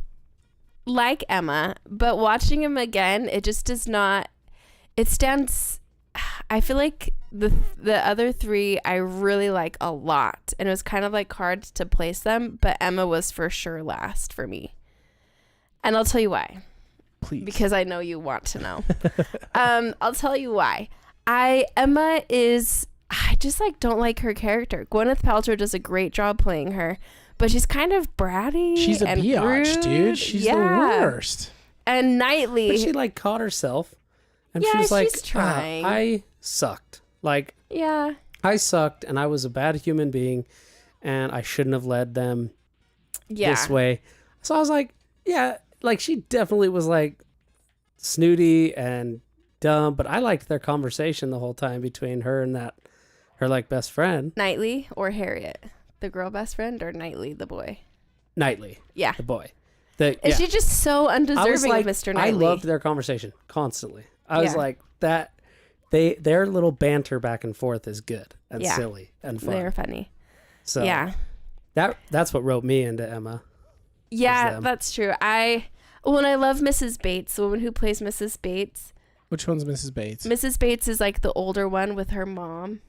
like Emma, but watching him again, it just does not. It stands. I feel like the other 3 I really like a lot, and it was kind of like hard to place them. But Emma was for sure last for me, and I'll tell you why. Please. Because I know you want to know. I'll tell you why. Emma is. I just like don't like her character. Gwyneth Paltrow does a great job playing her, but she's kind of bratty. She's a and biatch, rude. dude. She's the Yeah. worst. And Knightley. But she like caught herself, and she Yeah, was like, she's trying. I sucked. Like yeah. I sucked, and I was a bad human being, and I shouldn't have led them Yeah. this way." So I was like, "Yeah." Like she definitely was like snooty and dumb, but I liked their conversation the whole time between her and her like best friend. Knightley or Harriet. the girl best friend, or Knightley, the boy? Knightley, Yeah. the boy. Is she just so undeserving of Mr. Knightley? I loved their conversation constantly. I was Yeah. like, that their little banter back and forth is good and Yeah. silly and fun. They're funny. So Yeah. that's what wrote me into Emma. Yeah, them. that's true. And I love Mrs. Bates, the woman who plays Mrs. Bates. Which one's Mrs. Bates? Mrs. Bates is like the older one with her mom.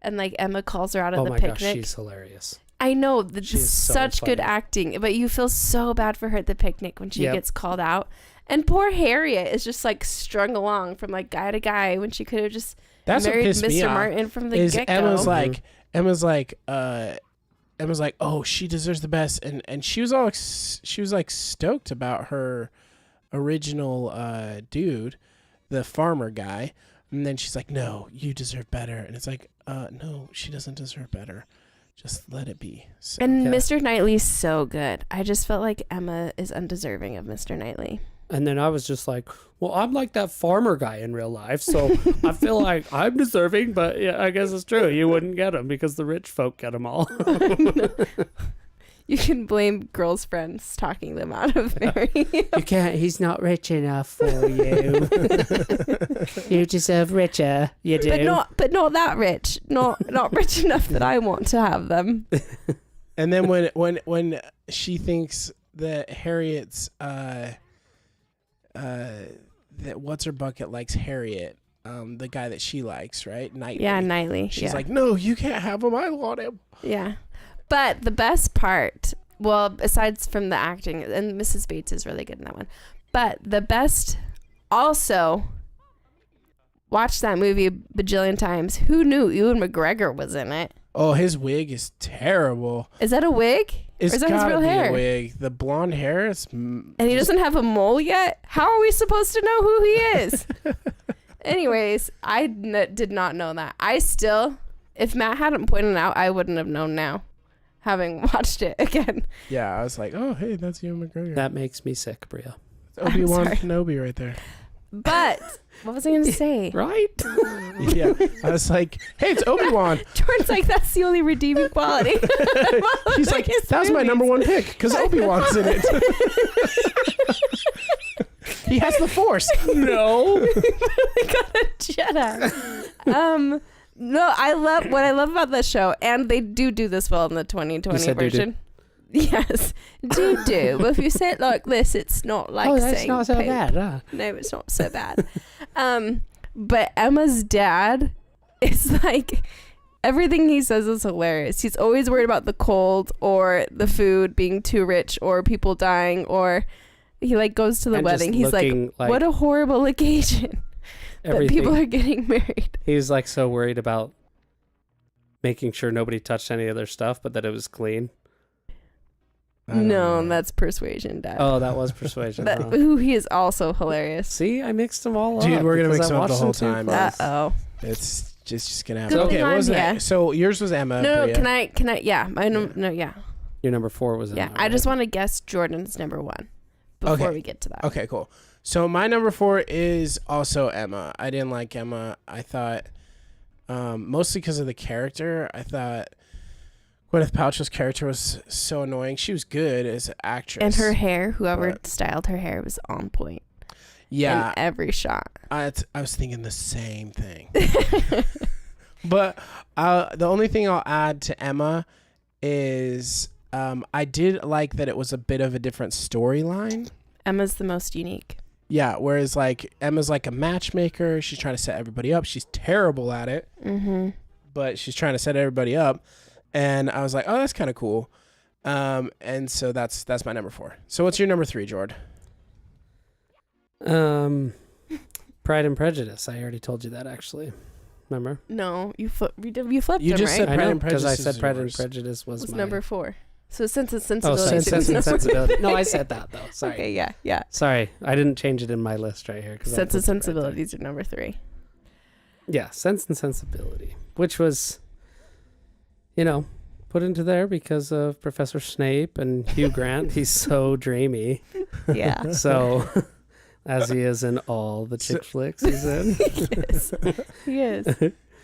And like Emma calls her out at Oh the my picnic. gosh, she's hilarious. I know, She is so such good funny. acting, but you feel so bad for her at the picnic when she Yep. gets called out. And poor Harriet is just like strung along from like guy to guy when she could have just That's what married pissed me Mr. off. Martin from the Is get-go. Emma's like, oh, she deserves the best, and she was like stoked about her original dude, the farmer guy, and then she's like, no, you deserve better, and it's like, no, she doesn't deserve better. Just let it be. So, And Yeah. Mr. Knightley's so good. I just felt like Emma is undeserving of Mr. Knightley. And then I was just like, well, I'm like that farmer guy in real life, so I feel like I'm deserving, but yeah, I guess it's true. You wouldn't get them because the rich folk get them all. You can blame girls' friends talking them out of marrying. You can't. He's not rich enough for you. You deserve richer. You do. But not that rich. Not rich enough that I want to have them. and then when she thinks that Harriet's that what's her bucket likes Harriet, the guy that she likes, right? Knightley. Yeah, Knightley. She's yeah. like, no, you can't have him. I want him. Yeah. But the best part, well, aside from the acting, and Mrs. Bates is really good in that one, but the best also, watched that movie a bajillion times. Who knew Ewan McGregor was in it? Oh, his wig is terrible. Is that a wig? It's or is that his gotta real be hair? a wig. The blonde hair is. And he doesn't have a mole yet? How are we supposed to know who he is? Anyways, I did not know that. I still, if Matt hadn't pointed it out, I wouldn't have known now, having watched it again. Yeah, I was like, oh, hey, that's Ewan McGregor. That makes me sick, Bria. Obi-Wan sorry. Kenobi right there. But what was I going to say? Right? Yeah, I was like, hey, it's Obi-Wan. Jordan's like, that's the only redeeming quality. He's like, that's my number one pick because Obi-Wan's in it. He has the Force. No. We got a Jedi. No, what I love about this show, and they do this well in the 2020 You said version. Yes, do. But if you say it like this, it's not like Oh, that's saying not so poop. bad. Huh? No, it's not so bad. But Emma's dad is like, everything he says is hilarious. He's always worried about the cold or the food being too rich or people dying, or he like goes to the And just wedding. He's like, looking like what a horrible occasion that everything. people are getting married. He was like so worried about making sure nobody touched any of their stuff, but that it was clean. I don't No, know. that's Persuasion, Dad. Oh, that was Persuasion. huh? Ooh, he is also hilarious. See, I mixed them all up. Dude, we're gonna because mix I them up the watched whole too time. close. Uh-oh. It's just gonna Good happen. Okay, thing what was I'm that? here. So yours was Emma. No, Bria. can I, yeah. No, yeah. Your number 4 was in Yeah, there, I just right? want to guess Jordan's number 1 before Okay. we get to that. Okay, cool. So my number 4 is also Emma. I didn't like Emma. I thought, mostly because of the character. I thought Gwyneth Paltrow's character was so annoying. She was good as an actress. And her hair, whoever But- styled her hair was on point yeah, in every shot. I was thinking the same thing. But the only thing I'll add to Emma is I did like that it was a bit of a different storyline. Emma's the most unique. Yeah, whereas like Emma's like a matchmaker. She's trying to set everybody up. She's terrible at it, Mm-hmm. but she's trying to set everybody up. And I was like, oh, that's kind of cool. And so that's my number 4. So what's your number 3, Jord? Pride and Prejudice. I already told you that, actually. Remember? No, you flipped You them, just right? said I Pride know, and because I Prejudice said is Pride and yours. Prejudice was was my... number 4. So Sense and Oh, Sensibility. Sense and Sensibility. No, I said that, though. Sorry. Okay, yeah. Sorry. I didn't change it in my list right here. 'cause I Sense put and it right there. Sensibilities are number 3. Yeah, Sense and Sensibility, which was, put into there because of Professor Snape and Hugh Grant. He's so dreamy. Yeah. So, as he is in all the chick flicks he's in. He is.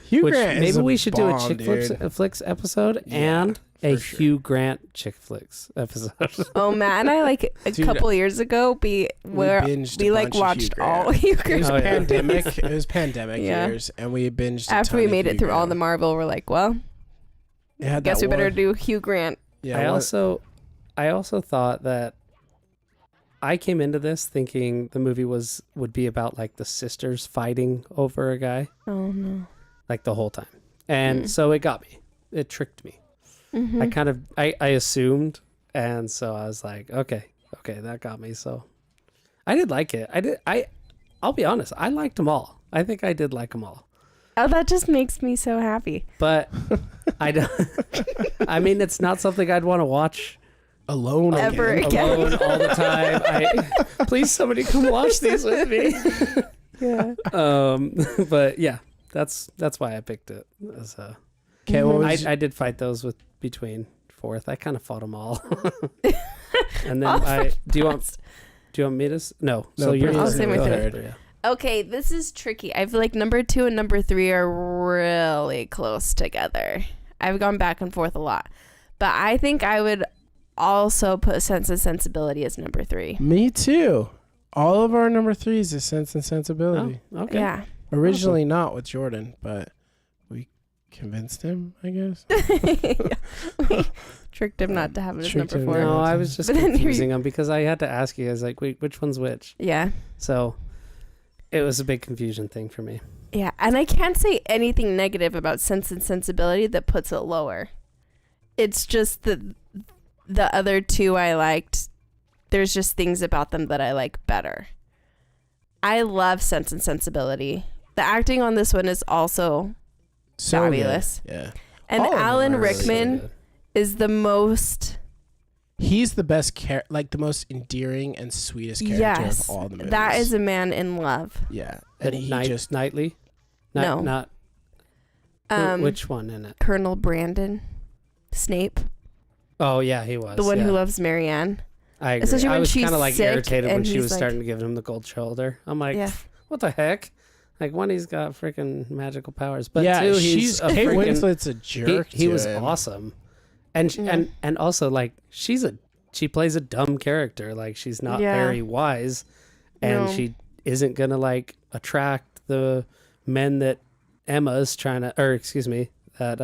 Hugh Which Grant is maybe a we should do a bomb, chick dude. flicks episode Yeah. and a For sure. Hugh Grant chick flicks episode. Oh, Matt and I like a Dude, couple years ago we binged a like bunch of watched Hugh all Grant. Hugh It was Grant. Oh, yeah. pandemic. It was pandemic Yeah. years, and we binged. a After ton we of made Hugh it through all the Grant. Marvel, we're like, well, It had guess that we better one- do Hugh Grant. Yeah, I one- also thought that I came into this thinking the movie would be about like the sisters fighting over a guy Oh no. like the whole time. And so it got me. It tricked me. Mm-hmm. I kind of I assumed, and so I was like, okay, that got me. So I did like it. I'll be honest, I liked them all. I think I did like them all. Oh, that just makes me so happy. But I don't I mean, it's not something I'd want to watch alone Ever again. again. alone all the time. Please somebody come watch these with me. Yeah. But yeah, that's why I picked it. As Okay, what was I did fight those between fourth. I kind of fought them all. And then All do you want me to no? No, So you're Bria's I'll say my go third. ahead, Bria. Okay, this is tricky. I feel like number 2 and number 3 are really close together. I've gone back and forth a lot. But I think I would also put Sense and Sensibility as number 3. Me too. All of our number 3s is Sense and Sensibility. Oh, okay. Yeah. Originally not with Jordan, but we convinced him, I guess. We tricked him not to have it as Tricked number him 4. not. No, I was just But then confusing them because I had to ask you guys like, wait, which one's which? Yeah. So it was a big confusion thing for me. Yeah. And I can't say anything negative about Sense and Sensibility that puts it lower. It's just the other 2 I liked. There's just things about them that I like better. I love Sense and Sensibility. The acting on this one is also So fabulous. good. Yeah. And All of them Alan are really Rickman good. is the most He's the best like the most endearing and sweetest character yes. of all the movies. That is a man in love. yeah. And he just Knightley? No. Not which one in it? Colonel Brandon Snape, Oh yeah, he was the one yeah. who loves Marianne. I agree. Especially I when was she's kind of like sick irritated when and she he's was like- starting to give him the gold shoulder. I'm like, Yeah. what the heck? Like one, he's got freaking magical powers, but yeah, two, she's he's a Kate freaking. Winslet's a jerk. He to was him. awesome, and Yeah. and also like she plays a dumb character. Like she's not Yeah. very wise, and No. she isn't gonna like attract the men that Emma's trying to, or excuse me, that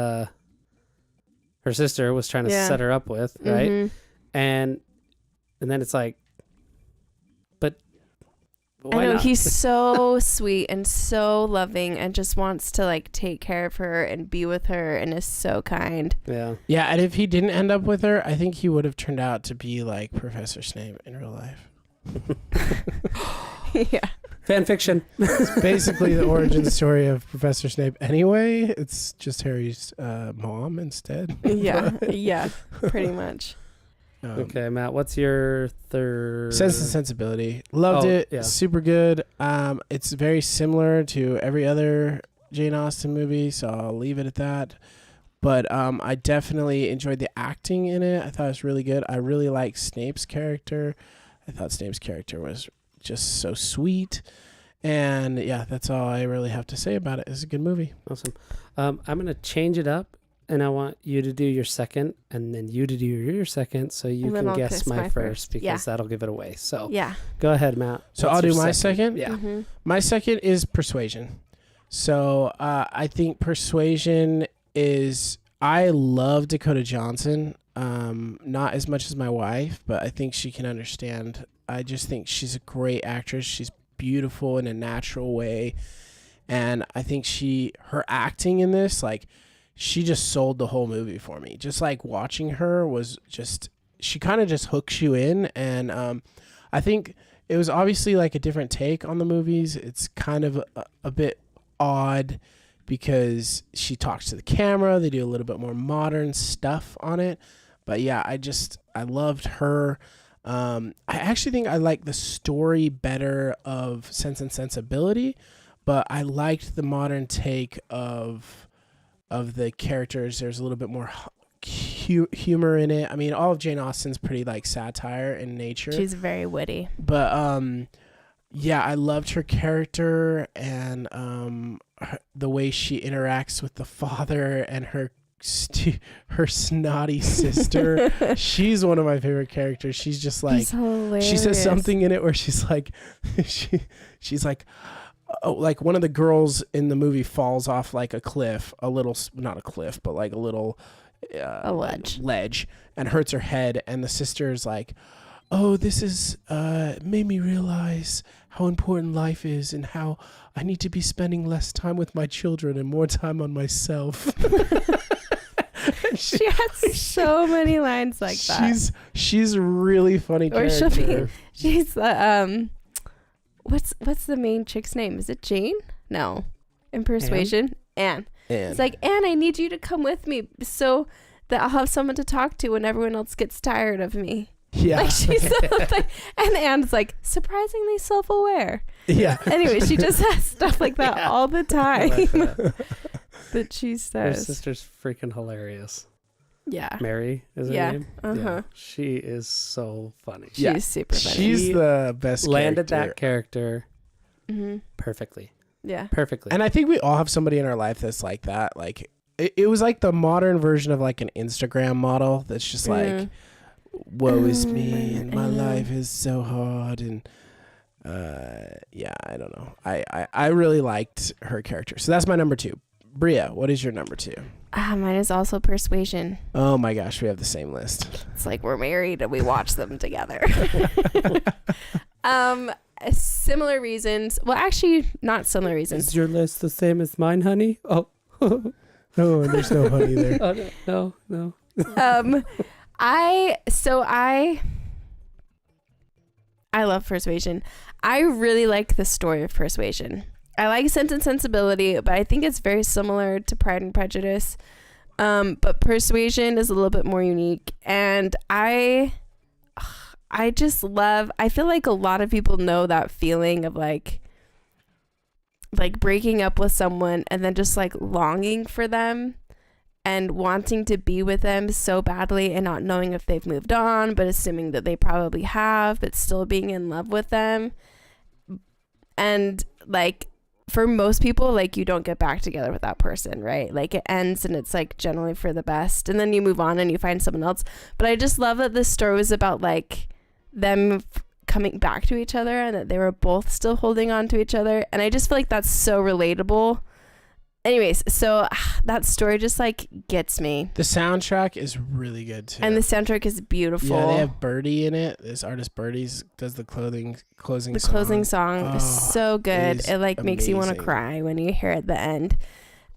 her sister was trying to Yeah. set her up with, right? Mhm. And then it's like, but why I know not? he's so sweet and so loving and just wants to like take care of her and be with her and is so kind. Yeah. Yeah, and if he didn't end up with her, I think he would have turned out to be like Professor Snape in real life. Yeah. Fan fiction. It's basically the origin story of Professor Snape anyway. It's just Harry's mom instead. Yeah. Yeah. Pretty much. Okay, Matt, what's your third? Sense and Sensibility. Loved Oh, it. yeah. Super good. It's very similar to every other Jane Austen movie, so I'll leave it at that. But I definitely enjoyed the acting in it. I thought it was really good. I really liked Snape's character. I thought Snape's character was just so sweet. And yeah, that's all I really have to say about it. It's a good movie. Awesome. I'm going to change it up, and I want you to do your second, and then you to do your second, so you And then can I'll guess guess my my first, first. because Yeah. that'll give it away. So Yeah. go ahead, Matt. So What's I'll do your my second? Yeah. Mhm. My second is Persuasion. So I think Persuasion is... I love Dakota Johnson. Not as much as my wife, but I think she can understand. I just think she's a great actress. She's beautiful in a natural way. And I think her acting in this, like, she just sold the whole movie for me. Just like watching her was just... She kind of just hooks you in. And I think it was obviously like a different take on the movies. It's kind of a bit odd because she talks to the camera. They do a little bit more modern stuff on it. But yeah, I loved her. I actually think I like the story better of Sense and Sensibility, but I liked the modern take of the characters. There's a little bit more humor in it. I mean, all of Jane Austen's pretty like satire in nature. She's very witty. But yeah, I loved her character and the way she interacts with the father and her her snotty sister. She's one of my favorite characters. She's just like, she says something in it where she's like, she's like, oh, like one of the girls in the movie falls off like a cliff, not a cliff, but like a little a ledge, and hurts her head. And the sister's like, oh, this is made me realize how important life is and how I need to be spending less time with my children and more time on myself. She has so many lines like that. She's a really funny character. She's what's the main chick's name? Is it Jane? No. In Persuasion? Anne. It's like, Anne, I need you to come with me so that I'll have someone to talk to when everyone else gets tired of me. Yeah. Like she's like, and Anne's like surprisingly self-aware. Yeah. Anyway, she just has stuff like that all the time. That she says. Her sister's freaking hilarious. Yeah. Mary is her name. Yeah. She is so funny. She's super funny. She's the best landed character. that character perfectly. Yeah. Perfectly. And I think we all have somebody in our life that's like that. Like it was like the modern version of like an Instagram model that's just like, woe is me and my life is so hard. And I don't know. I really liked her character. So that's my number 2. Bria, what is your number 2? Mine is also Persuasion. Oh my gosh, we have the same list. It's like we're married and we watch them together. Similar reasons. Well, actually, not similar reasons. Is your list the same as mine, honey? Oh. No, there's no honey there. Oh, no. I love Persuasion. I really like the story of Persuasion. I like Sense and Sensibility, but I think it's very similar to Pride and Prejudice. But Persuasion is a little bit more unique. And I just love, I feel like a lot of people know that feeling of like breaking up with someone and then just like longing for them and wanting to be with them so badly and not knowing if they've moved on, but assuming that they probably have, but still being in love with them. And like, for most people, like you don't get back together with that person, right? Like it ends and it's like generally for the best. And then you move on and you find someone else. But I just love that this story was about like them coming back to each other and that they were both still holding on to each other. And I just feel like that's so relatable. Anyways, so that story just like gets me. The soundtrack is really good too. And the soundtrack is beautiful. Yeah, they have Birdie in it. This artist Birdie does the closing song. The closing song is so good. It like makes you want to cry when you hear it at the end.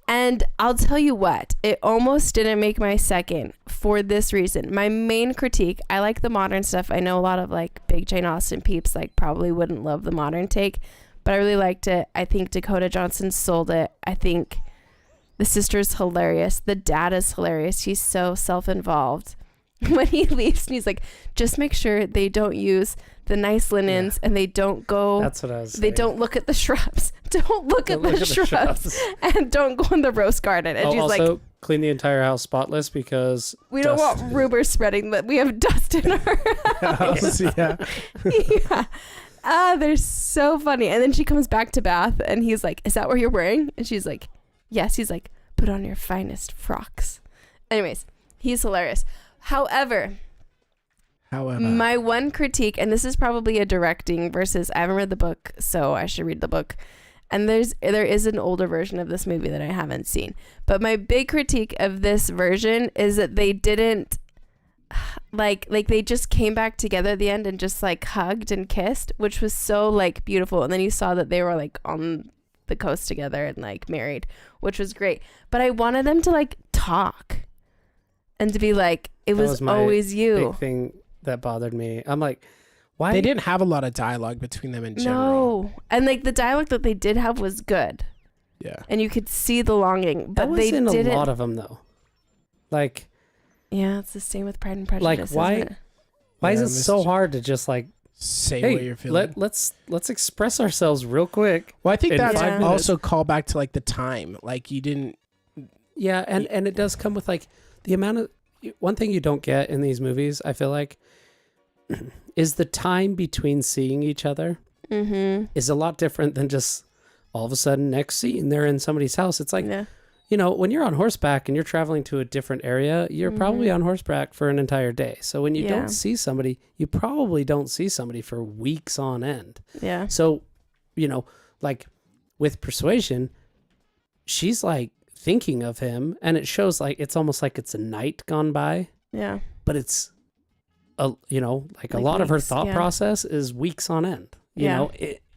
And I'll tell you what, it almost didn't make my second for this reason. My main critique, I like the modern stuff. I know a lot of like big Jane Austen peeps like probably wouldn't love the modern take, but I really liked it. I think Dakota Johnson sold it. I think the sister's hilarious. The dad is hilarious. He's so self-involved. When he leaves and he's like, just make sure they don't use the nice linens and they don't go. That's what I was saying. They don't look at the shrubs. Don't look at the shrubs. And don't go in the rose garden. And she's also, like, clean the entire house spotless because we don't want rumors spreading that we have dust in our house. Yeah. They're so funny. And then she comes back to Bath and he's like, is that what you're wearing? And she's like, yes. He's like, put on your finest frocks. Anyways, he's hilarious. However, my one critique, and this is probably a directing versus I haven't read the book, so I should read the book. And there is an older version of this movie that I haven't seen. But my big critique of this version is that they didn't like they just came back together at the end and just like hugged and kissed, which was so like beautiful. And then you saw that they were like on the coast together and like married, which was great. But I wanted them to like talk and to be like, it was always you. Big thing that bothered me. I'm like, why? They didn't have a lot of dialogue between them in general. No. And like the dialogue that they did have was good. Yeah. And you could see the longing, but they in didn't. a lot of them though. Like, yeah, it's the same with Pride and Prejudice. Like, why is it so hard to just like say hey, what you're feeling? Let's express ourselves real quick. Well, I think that's 5 also call back to like the time. Like you didn't. Yeah, and it does come with like the amount of one thing you don't get in these movies. I feel like is the time between seeing each other is a lot different than just all of a sudden next scene they're in somebody's house. It's like when you're on horseback and you're traveling to a different area, you're probably on horseback for an entire day. So when you Yeah. don't see somebody, you probably don't see somebody for weeks on end. Yeah. So, like with Persuasion, she's like thinking of him, and it shows like it's almost like it's a night gone by, Yeah. but it's a Like lot of her weeks, thought yeah. process is weeks on end. Yeah.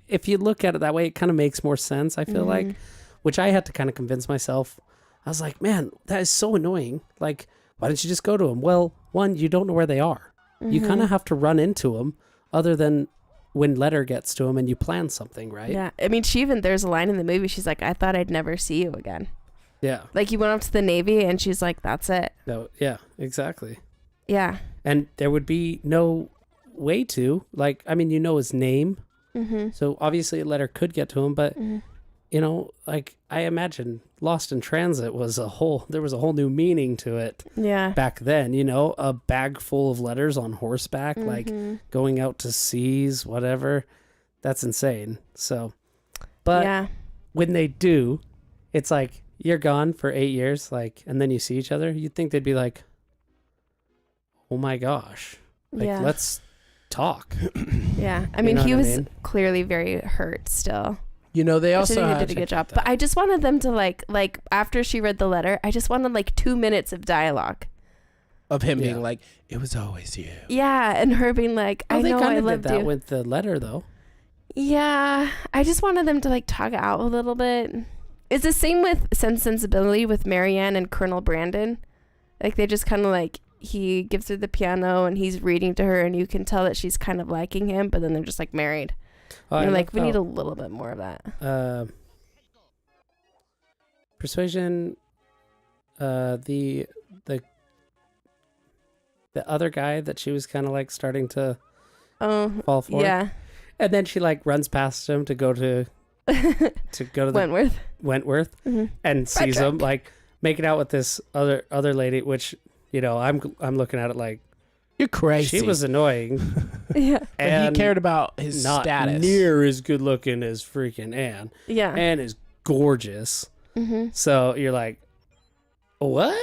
If you look at it that way, it kind of makes more sense, I feel like, which I had to kind of convince myself. I was like, man, that is so annoying. Like, why don't you just go to them? Well, one, you don't know where they are. You kind of have to run into them, other than when letter gets to them and you plan something, right? Yeah. I mean, there's a line in the movie. She's like, I thought I'd never see you again. Yeah. Like, you went up to the Navy and she's like, that's it. No, yeah, exactly. Yeah. And there would be no way to, like, I mean, his name. So obviously a letter could get to him, but, like, I imagine Lost in Transit there was a whole new meaning to it Yeah. back then, a bag full of letters on horseback, like going out to seas, whatever. That's insane. So, but yeah. when they do, it's like, you're gone for 8 years, like, and then you see each other, you'd think they'd be like, oh my gosh, like, Yeah. let's talk. Yeah. I mean, know he what I was mean? clearly very hurt still. They I also think he had did a good job. But I just wanted them to like after she read the letter, I just wanted like 2 minutes of dialogue. of him Yeah. being like, it was always you. Yeah, and her being like, I They know kind I of did loved that you. with the letter, though. Yeah, I just wanted them to like talk it out a little bit. It's the same with Sense Sensibility with Marianne and Colonel Brandon. Like, they just kind of like, he gives her the piano and he's reading to her and you can tell that she's kind of liking him, but then they're just like married. And you're like, we need a little bit more of that. Persuasion, the other guy that she was kind of like starting to fall for. Yeah. And then she like runs past him to go to the Wentworth. and sees him like making out with this other lady, which I'm looking at it like, You're crazy. she was annoying. Yeah. But And he cared about his not status. near as good looking as freaking Anne. Yeah. Anne is gorgeous. So you're like, what?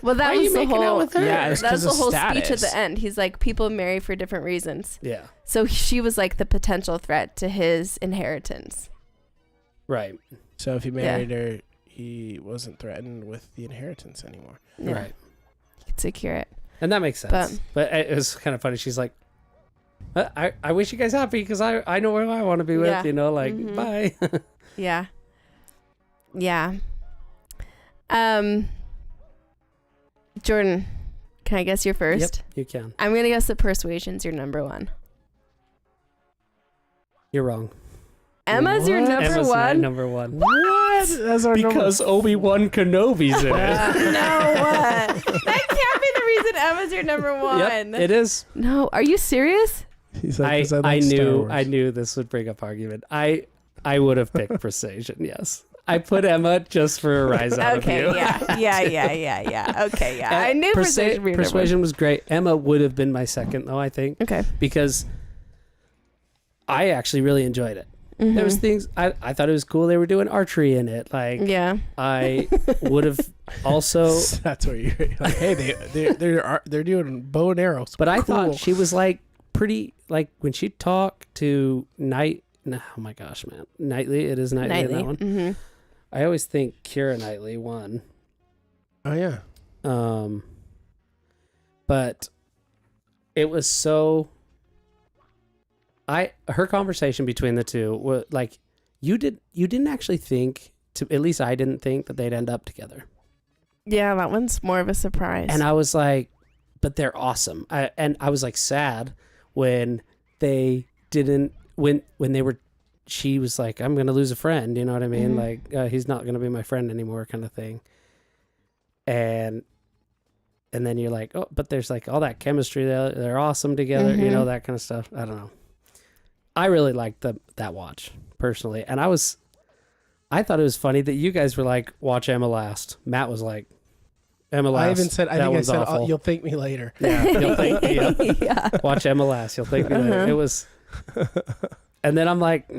Well, that Why are was you the making out whole. with her? Yeah, it's That was 'cause the of whole speech at status. the end. He's like, people marry for different reasons. Yeah. So she was like the potential threat to his inheritance. Right. So if he married her, he wasn't threatened with the inheritance anymore. Yeah. Right. He could secure it. And that makes sense. But it was kind of funny. She's like, I wish you guys happy because I know where I want to be with, Yeah. like, bye. Yeah. Yeah. Jordan, can I guess your first? Yep, you can. I'm going to guess that Persuasion's your number one. You're wrong. Emma's your What? number Emma's my one? number one. What? That's our Because Obi-Wan Kenobi's in it. No, what? That can't be the reason Emma's your number one. Yep, it is. No, are you serious? He's like, 'cause like I Star knew Wars. I knew this would bring up argument. I would have picked Persuasion, yes. I put Emma just for a rise out Okay, of you. yeah. Okay, yeah. I knew Persuasion would be your number one. Persuasion was great. Emma would have been my second, though, I think, Okay. because I actually really enjoyed it. There was things I thought it was cool. They were doing archery in it. Like, Yeah. I would have also, That's where you're like, hey, they're doing bow and arrows. but I Cool. thought she was like pretty, like when she talked to oh my gosh, man, Knightley. It is Knightley in that one. Mm-hmm. I always think Keira Knightley won. Oh yeah. But it was so. Her conversation between the two was like, you didn't actually think at least I didn't think that they'd end up together. Yeah, that one's more of a surprise. And I was like, but they're awesome. And I was like sad when they didn't when they were. She was like, I'm gonna lose a friend. You know what I mean? Like he's not gonna be my friend anymore, kind of thing. And then you're like, oh, but there's like all that chemistry. They're awesome together. You know, that kind of stuff. I don't know. I really liked that watch personally, and I thought it was funny that you guys were like, watch Emma last. Matt was like, Emma last. I even said, I that think I one's said, awful. you'll thank me later. Yeah, you'll think. Yeah. Watch Emma last. You'll thank me later. It was, and then I'm like,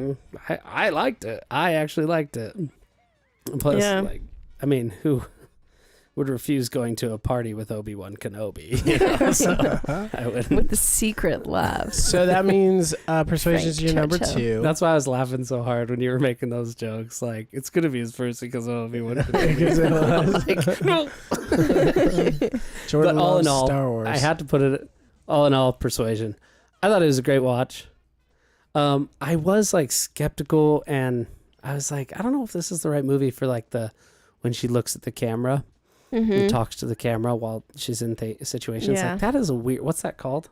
I liked it. I actually liked it. Plus, Yeah. like, I mean, who would refuse going to a party with Obi-Wan Kenobi? You know? So I would. With the secret love. So that means Persuasion's Frank your number Churchill. 2. That's why I was laughing so hard when you were making those jokes. Like, it's gonna be his first because of Obi-Wan Because it was. Kenobi. Jordan But all loves in all, Star Wars. I had to put it all in all. Persuasion. I thought it was a great watch. I was like skeptical, and I was like, I don't know if this is the right movie for like when she looks at the camera and talks to the camera while she's in situations. Yeah. Like, that is a weird. What's that called?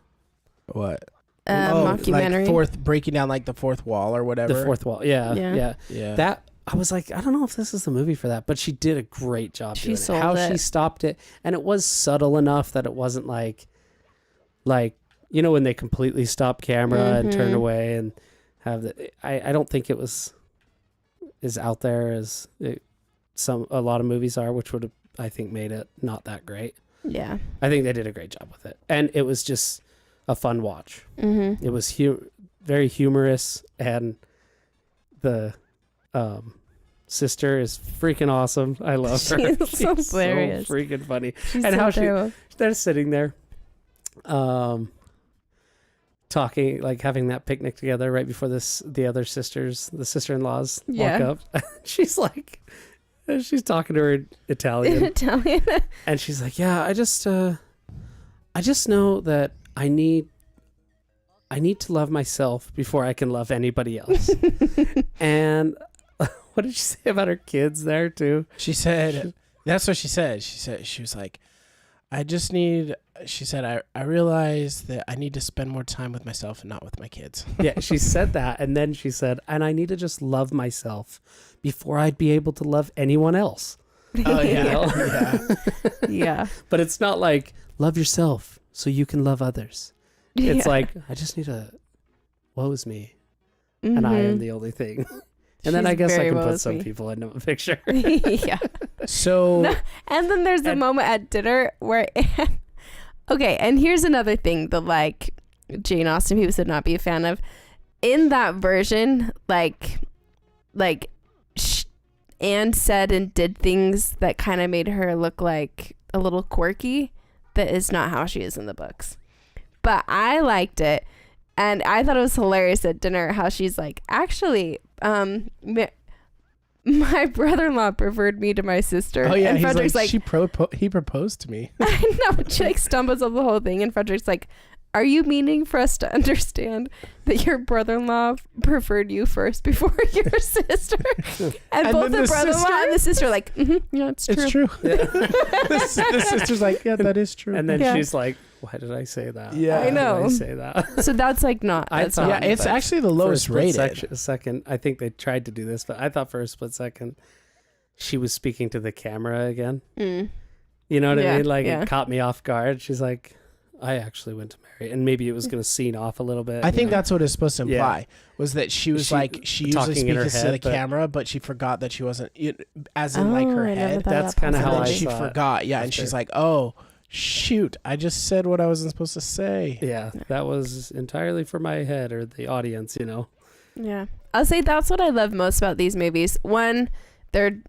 What? Mockumentary. Like breaking down like the fourth wall or whatever. The fourth wall. Yeah. Yeah. That I was like, I don't know if this is the movie for that, but she did a great job She doing sold it. How it. she stopped it, and it was subtle enough that it wasn't like you know when they completely stop camera and turn away and have the. I don't think it was as out there as a lot of movies are, which would have, I think, made it not that great. Yeah. I think they did a great job with it, and it was just a fun watch. Mm-hmm. It was very humorous, and the sister is freaking awesome. I love her. She's so hilarious. So freaking funny. She's And so how terrible. they're sitting there, talking, like having that picnic together right before the other sisters, the sister-in-laws walk up. She's like, she's talking to her in Italian. Italian. And she's like, yeah, I just know that I need to love myself before I can love anybody else. And what did she say about her kids there too? She said, that's what she said. She was like, she said, I realize that I need to spend more time with myself and not with my kids. Yeah, she said that. And then she said, and I need to just love myself before I'd be able to love anyone else. Oh, You yeah. know? Yeah. Yeah. But it's not like love yourself so you can love others. It's like, I just need to, woe's me. And I am the only thing. And then She's I guess I very can put woe's some me. people in a picture. Yeah. So, No, and then there's a moment at dinner where okay, and here's another thing that like Jane Austen people would not be a fan of. In that version, Anne said and did things that kind of made her look like a little quirky. That is not how she is in the books. But I liked it. And I thought it was hilarious at dinner how she's like, actually, my brother-in-law preferred me to my sister. oh yeah, and he's Frederick's like, he proposed to me. I know. She like stumbles over the whole thing, and Frederick's like, "Are you meaning for us to understand that your brother-in-law preferred you first before your sister?" And both then the the brother-in-law sister? and the sister are like, "Yeah, it's true." It's true. Yeah. the sister's like, yeah, that is true. And then Yeah. she's like, why did I say that? Yeah. Why I did know. I say that? So that's like not. I That's thought- not yeah, in the it's books. actually the For a lowest split rated. second, I think they tried to do this, but I thought for a split second she was speaking to the camera again. Mm. You know what I Yeah, mean? Like yeah. it caught me off guard. She's like, I actually went to marry, and maybe it was going to scene off a little bit. I you think know? that's what it's supposed to Yeah. imply, was that she was She- like, she usually talking in her speaks to the head, but- camera, but she forgot that she wasn't, as in like her Oh, I never head. thought That's of that kinda how And then I she possibility. saw it forgot. Yeah, and after. she's like, oh, shoot, I just said what I wasn't supposed to say. Yeah, that was entirely for my head or the audience, you know. Yeah. I'll say that's what I love most about these movies. One, they're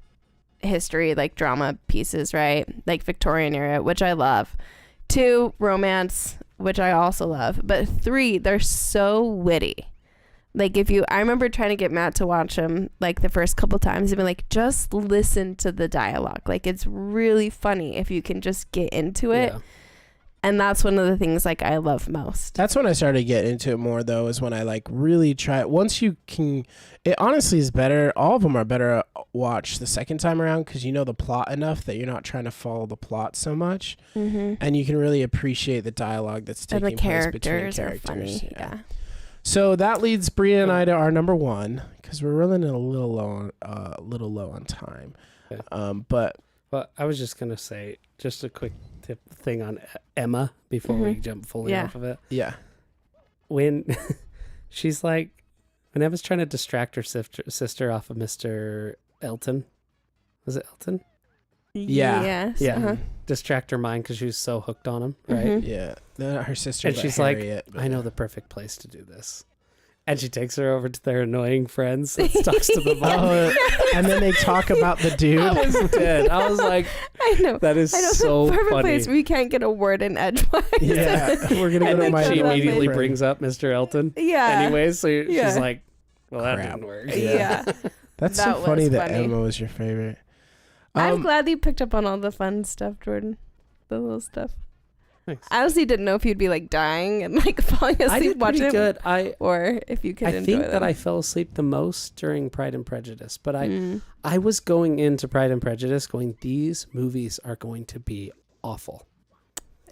history, like drama pieces, right? Like Victorian era, which I love. Two, romance, which I also love. But three, they're so witty. Like I remember trying to get Matt to watch them like the first couple times and be like, just listen to the dialogue. Like it's really funny if you can just get into it. Yeah. And that's one of the things like I love most. That's when I started to get into it more, though, is when I like really try. Once you can, it honestly is better. All of them are better watch the second time around because you know the plot enough that you're not trying to follow the plot so much, and you can really appreciate the dialogue that's And taking the place between characters are characters. funny. Yeah. So that leads Bria and I to our number one because we're running a little low on time. Okay. But Well, I was just gonna say just a quick thing on Emma before we jump fully Yeah. off of it. yeah, When she's like, when Emma's trying to distract her sister off of Mr. Elton, was it Elton? Yeah. Yes. Yeah. Uh-huh. Distract her mind because she was so hooked on him, right? Mhm. yeah. Then her sister, And she's Harriet, like, but I know the perfect place to do this. And she takes her over to their annoying friends and talks to them all. And then they talk about the dude. I was dead. I was like, I know. that is I know, so the perfect funny. place where you can't get a word in edgewise. Yeah, we're gonna go And to then my she love immediately friend. brings up Mr. Elton. Yeah. Anyways, so Yeah. she's like, well, that Crap. didn't work. Yeah. That's That so funny was that funny. Emma was your favorite. I'm glad you picked up on all the fun stuff, Jordan. The little stuff. Thanks. I honestly didn't know if you'd be like dying and like falling I asleep did pretty watching it, good. or if you could I enjoy think them. that I fell asleep the most during Pride and Prejudice, but Mm. I was going into Pride and Prejudice going, these movies are going to be awful.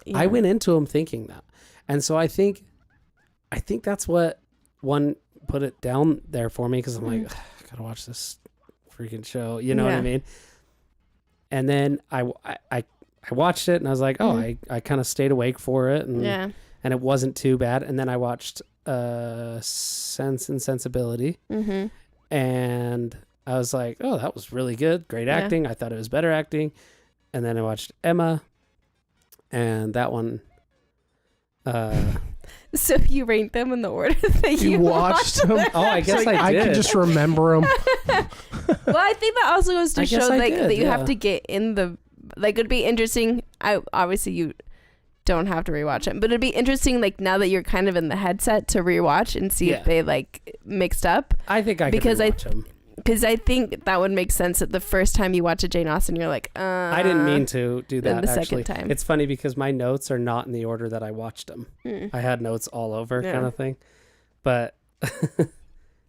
Yeah. I went into them thinking that. And so I think that's what one put it down there for me, because I'm like, I gotta watch this freaking show. You know what I Yeah. mean? And then I watched it and I was like, oh, I kind of stayed awake for it. And, Yeah. and it wasn't too bad. And then I watched Sense and Sensibility. Mm-hmm. And I was like, oh, that was really good. Great Yeah. acting. I thought it was better acting. And then I watched Emma. And that one... So you ranked them in the order that You you watched them? Oh, I guess I did. could just remember them. Well, I think that also goes to I guess show I like did, that you yeah. have to get in the like. It'd be interesting. Obviously you don't have to rewatch it, but it'd be interesting like now that you're kind of in the headset to rewatch and see Yeah. if they like mixed up. I think I Because could rewatch them. Because I think that would make sense that the first time you watch a Jane Austen, you're like, I didn't mean to do then that, the second actually. time. It's funny because my notes are not in the order that I watched them. Mm. I had notes all over Yeah. kind of thing. But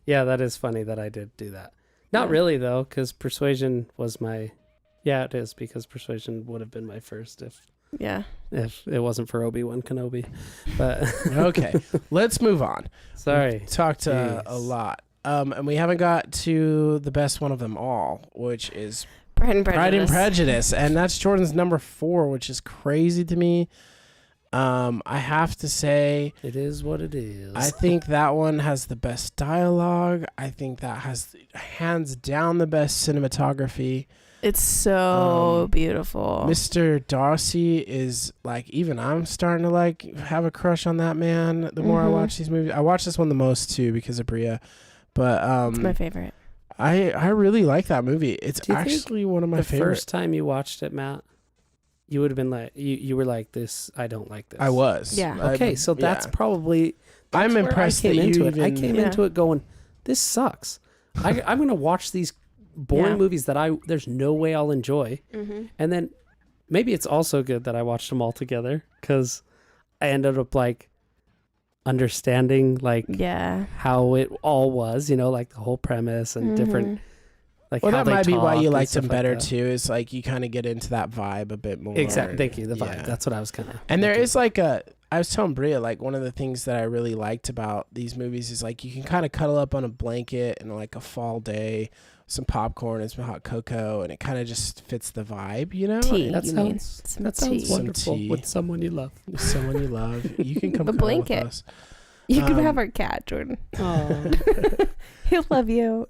yeah, that is funny that I did do that. Not Yeah. really, though, because Persuasion was my... Yeah, it is, because Persuasion would have been my first if Yeah. it wasn't for Obi-Wan Kenobi. But Okay, let's move on. sorry. We've talked a Jeez. lot. And we haven't got to the best one of them all, which is Pride and Prejudice. Pride and Prejudice. And that's Jordan's number 4, which is crazy to me. I have to say, It is what it is. I think that one has the best dialogue. I think that has hands down the best cinematography. It's so beautiful. Mr. Darcy is like, even I'm starting to like have a crush on that man the more I Mhm. watch these movies. I watch this one the most too because of Bria. But It's my favorite. I really like that movie. It's Do you think actually one of my the favorites. first time you watched it, Matt, you would have been like, you were like, this, I don't like this. I was. Yeah. Okay, so that's yeah. probably... I'm where impressed I came that into you it. I even- came Yeah. into it going, this sucks. I'm going to watch these boring Yeah. movies that there's no way I'll enjoy. Mm-hmm. And then maybe it's also good that I watched them all together, because I ended up like understanding like Yeah. how it all was, like the whole premise and different, like Well, how that they might be why talk you and liked stuff them like better that. too. Is like you kind of get into that vibe a bit more. Exactly. Thank you. The vibe. Yeah. That's what I was kind of. And there is like I was telling Bria, like one of the things that I really liked about these movies is like you can kind of cuddle up on a blanket and like a fall day, some popcorn and some hot cocoa, and it kind of just fits the vibe, Tea. That You mean sounds some that sounds tea. Some wonderful tea. with someone you love. Someone you love, you can come A cuddle with blanket. us. You can Um, have our cat, Jordan. Oh, He'll love you.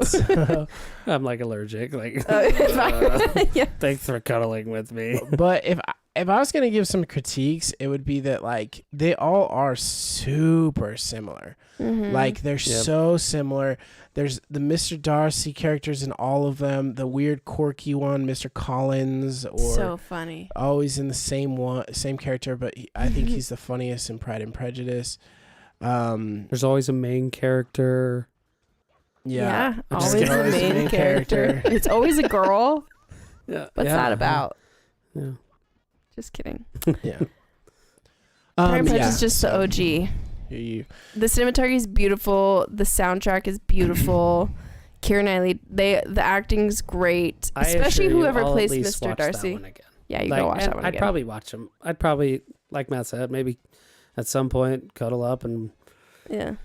I'm like allergic. Like, Oh, it's fine. Yeah. thanks for cuddling with me. But if I was gonna give some critiques, it would be that like they all are super similar. Mhm. Like they're Yep. so similar. There's the Mr. Darcy characters in all of them. The weird quirky one, Mr. Collins, or so funny. always in the same character, but I think he's the funniest in Pride and Prejudice. There's always a main character. Yeah. I'm just always kidding. the main character. It's always a girl. Yeah. What's that about? Yeah. Just kidding. Yeah. Pride and yeah. Prejudice is just the OG. You- The cinematography is beautiful. The soundtrack is beautiful. Keira Knightley, the acting's great, I especially assure you, whoever I'll at plays least Mr. watch that Darcy. one again. Yeah, you Like, go watch and that one I'd again. probably watch them. I'd probably, like Matt said, maybe at some point cuddle up and Yeah.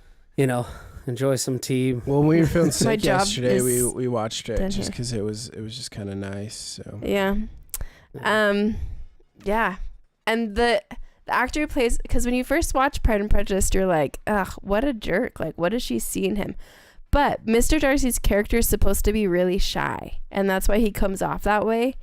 enjoy some tea. When we were feeling sick job yesterday, is we watched it done just here. because it was just kind of nice. So Yeah. Yeah. And the actor who plays, because when you first watch Pride and Prejudice, you're like, ugh, what a jerk. Like, what does she see in him? But Mr. Darcy's character is supposed to be really shy, and that's why he comes off that way.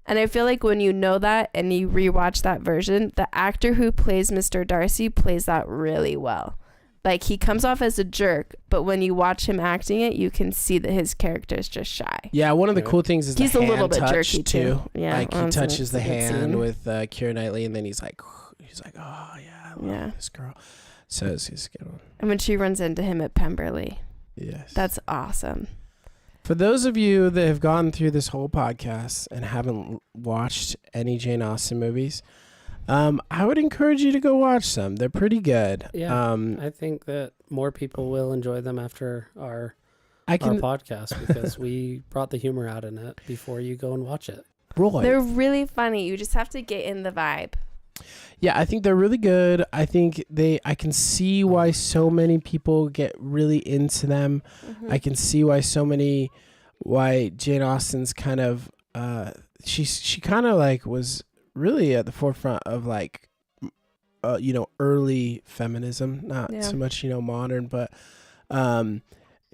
And I feel like when you know that and you rewatch that version, the actor who plays Mr. Darcy plays that really well. Like, he comes off as a jerk, but when you watch him acting it, you can see that his character is just shy. Yeah, one of the cool things is He's the a hand little bit touch jerky too. Yeah, like he honestly, touches it's the a good hand scene. with Keira Knightley, and then he's like, oh yeah, I love this girl. So it's a good one. And when she runs into him at Pemberley, Yes, that's awesome. For those of you that have gone through this whole podcast and haven't watched any Jane Austen movies, I would encourage you to go watch some. They're pretty good. Yeah, I think that more people will enjoy them after our podcast because we brought the humor out in it before you go and watch it. Roy. They're really funny. You just have to get in the vibe. Yeah, I think they're really good. I think I can see why so many people get really into them. Mm-hmm. I can see why Jane Austen's kind of, she kind of like was really at the forefront of like, early feminism, not so much, modern, but,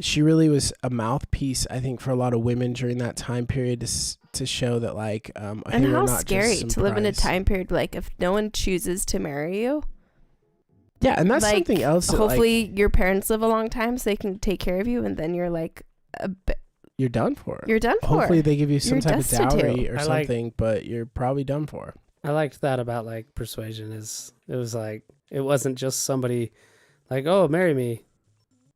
she really was a mouthpiece, I think, for a lot of women during that time period to show that, like, and hey, how we're not scary just some to live in a prize. time period like if no one chooses to marry you. Yeah, and that's like, something else. That, hopefully, your parents live a long time so they can take care of you, and then you're like, you're done for. You're done for. Hopefully, they give you some You're type of destitute. dowry or something, but you're probably done for. I liked that about like Persuasion it was like it wasn't just somebody like, oh, marry me.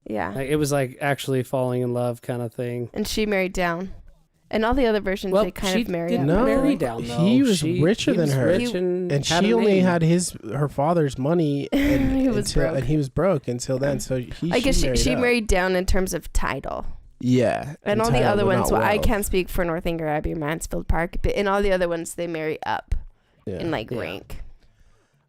Yeah. Like, it was like actually falling in love kind of thing. And she married down. And all the other versions, they kind of marry didn't up. No, marry down, though. he was richer he than was her. rich and had she a only name. had her father's money, and He was broke. and he was broke until then. So I guess she up. married down in terms of title. Yeah, And all the title, other but ones, not well, I wealth. can't speak for Northanger Abbey or Mansfield Park, but in all the other ones, they marry up in like Yeah. rank.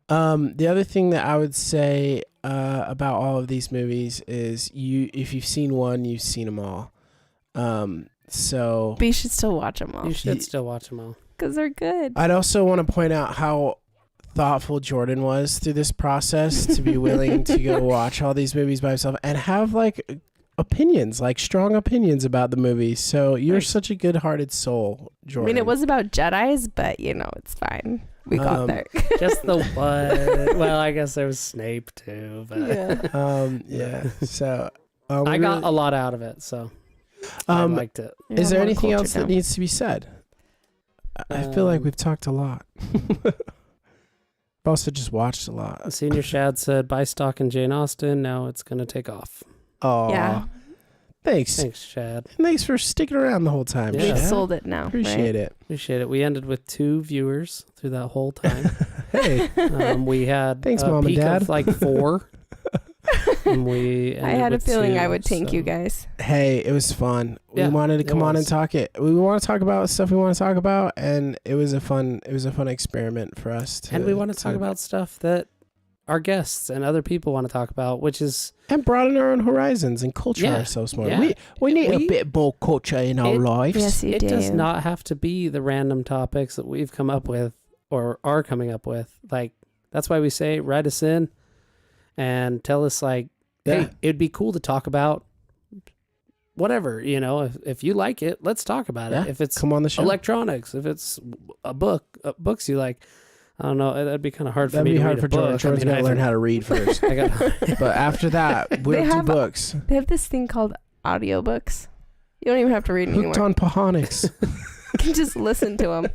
The other thing that I would say about all of these movies is if you've seen one, you've seen them all. So But you should still watch them all You should still watch them all. because they're good. I'd also want to point out how thoughtful Jordan was through this process to be willing to go watch all these movies by himself and have like opinions, like strong opinions about the movies. So you're such a good-hearted soul, I Jordan. mean, it was about Jedis, but it's fine. We got there. Just the one. Well, I guess there was Snape too. But yeah. So I got a lot out of it, so I liked it. is there more anything culture else that down. needs to be said? I feel like we've talked a lot. I've also just watched a lot. Senior Shad said, buy stock in Jane Austen. Now it's going to take off. Oh, Yeah. Thanks. Thanks, Shad. Thanks for sticking around the whole time. Yeah. We've Shad. sold it now. Appreciate it. Appreciate it. We ended with 2 viewers through that whole time. Hey, We had Thanks, a Mom and peak Dad. of like 4. And we I ended had a with feeling 2, I would tank you so- guys. hey, it was fun. We Yeah, wanted to it come on and was. talk it. We want to talk about stuff we want to talk about, and it was a fun experiment for us. And we want to talk about stuff that our guests and other people want to talk about, which is and broaden our own horizons and culture Yeah, ourselves more. yeah. We need a We- bit more culture in our lives. Yes, you it do. does not have to be the random topics that we've come up with or are coming up with. Like, that's why we say write us in and tell us, like, hey, Yeah. it'd be cool to talk about whatever, if you like it, let's talk about it. Yeah, If it's come on the show. electronics, if it's a book, books you like, I don't know, that'd be kind of hard for That'd me be to hard read for a book. Jordan. Jordan's I mean, got to learn how to read first. I got But after that, we'll They do have- books. They have this thing called audiobooks. You don't even have to read Hooked anymore. on Pahonics. You can just listen to them.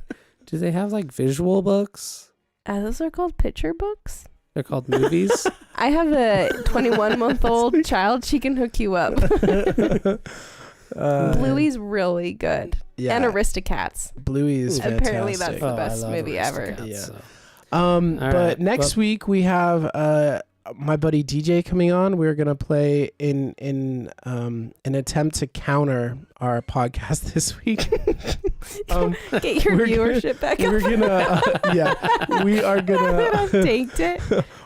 Do they have like visual books? Those are called picture books. They're called movies. I have a 21-month-old child. She can hook you up. Bluey's really good. Yeah. And Aristocats. Bluey is fantastic. Apparently that's the Oh, I best love movie ever. Aristocats, Yeah. so. But right, next well- week we have my buddy DJ coming on. We're gonna play in an attempt to counter our podcast this week. Get your we're gonna- viewership back We're up. gonna we are gonna I've tanked it.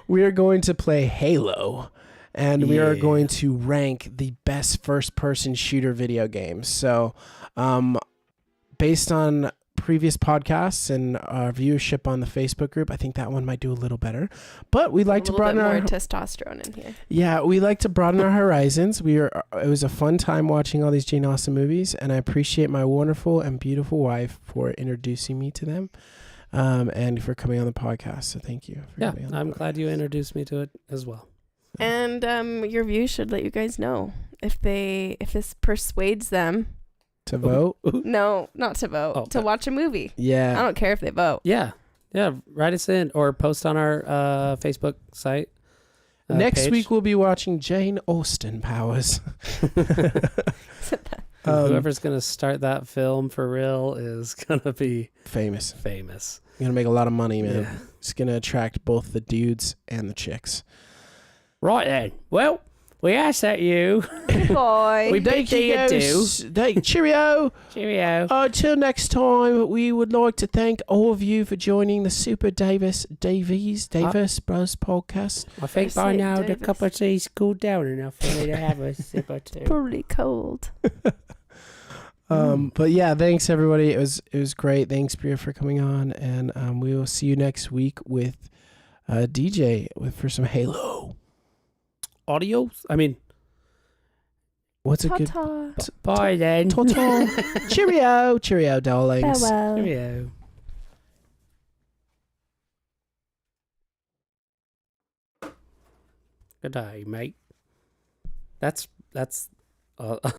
we are going to play Halo. And we are Yeah. going to rank the best first-person shooter video games. So, based on previous podcasts and our viewership on the Facebook group, I think that one might do a little better. But we like a to little bit broaden more our testosterone in here. we like to broaden our horizons. It was a fun time watching all these Jane Austen movies, and I appreciate my wonderful and beautiful wife for introducing me to them, and for coming on the podcast. So thank you. For Yeah, coming on the I'm podcast. glad you introduced me to it as well. And your reviews should let you guys know if this persuades them. To vote? No, not to vote. To watch a movie. Yeah. I don't care if they vote. Yeah. Write us in or post on our Facebook site. Next page. week we'll be watching Jane Austen Powers. Whoever's gonna start that film for real is gonna be famous. You're gonna make a lot of money, man. Yeah. It's gonna attract both the dudes and the chicks. Right then. Well, we ask that you. Boy. We bid thee adieu. Cheerio. Cheerio. Until next time, we would like to thank all of you for joining the Super Davis Bros podcast. I think I by say now the Davis. cup of tea's cooled down enough for me to have a sip or two. Pretty cold. But yeah, thanks everybody. It was great. Thanks, Bria, for coming on, and we will see you next week with DJ for some Halo. Audio? I mean, What's a good? Ta-ta. bye then. Ta-ta. Cheerio, darlings. Farewell. Cheerio. Good day, mate. That's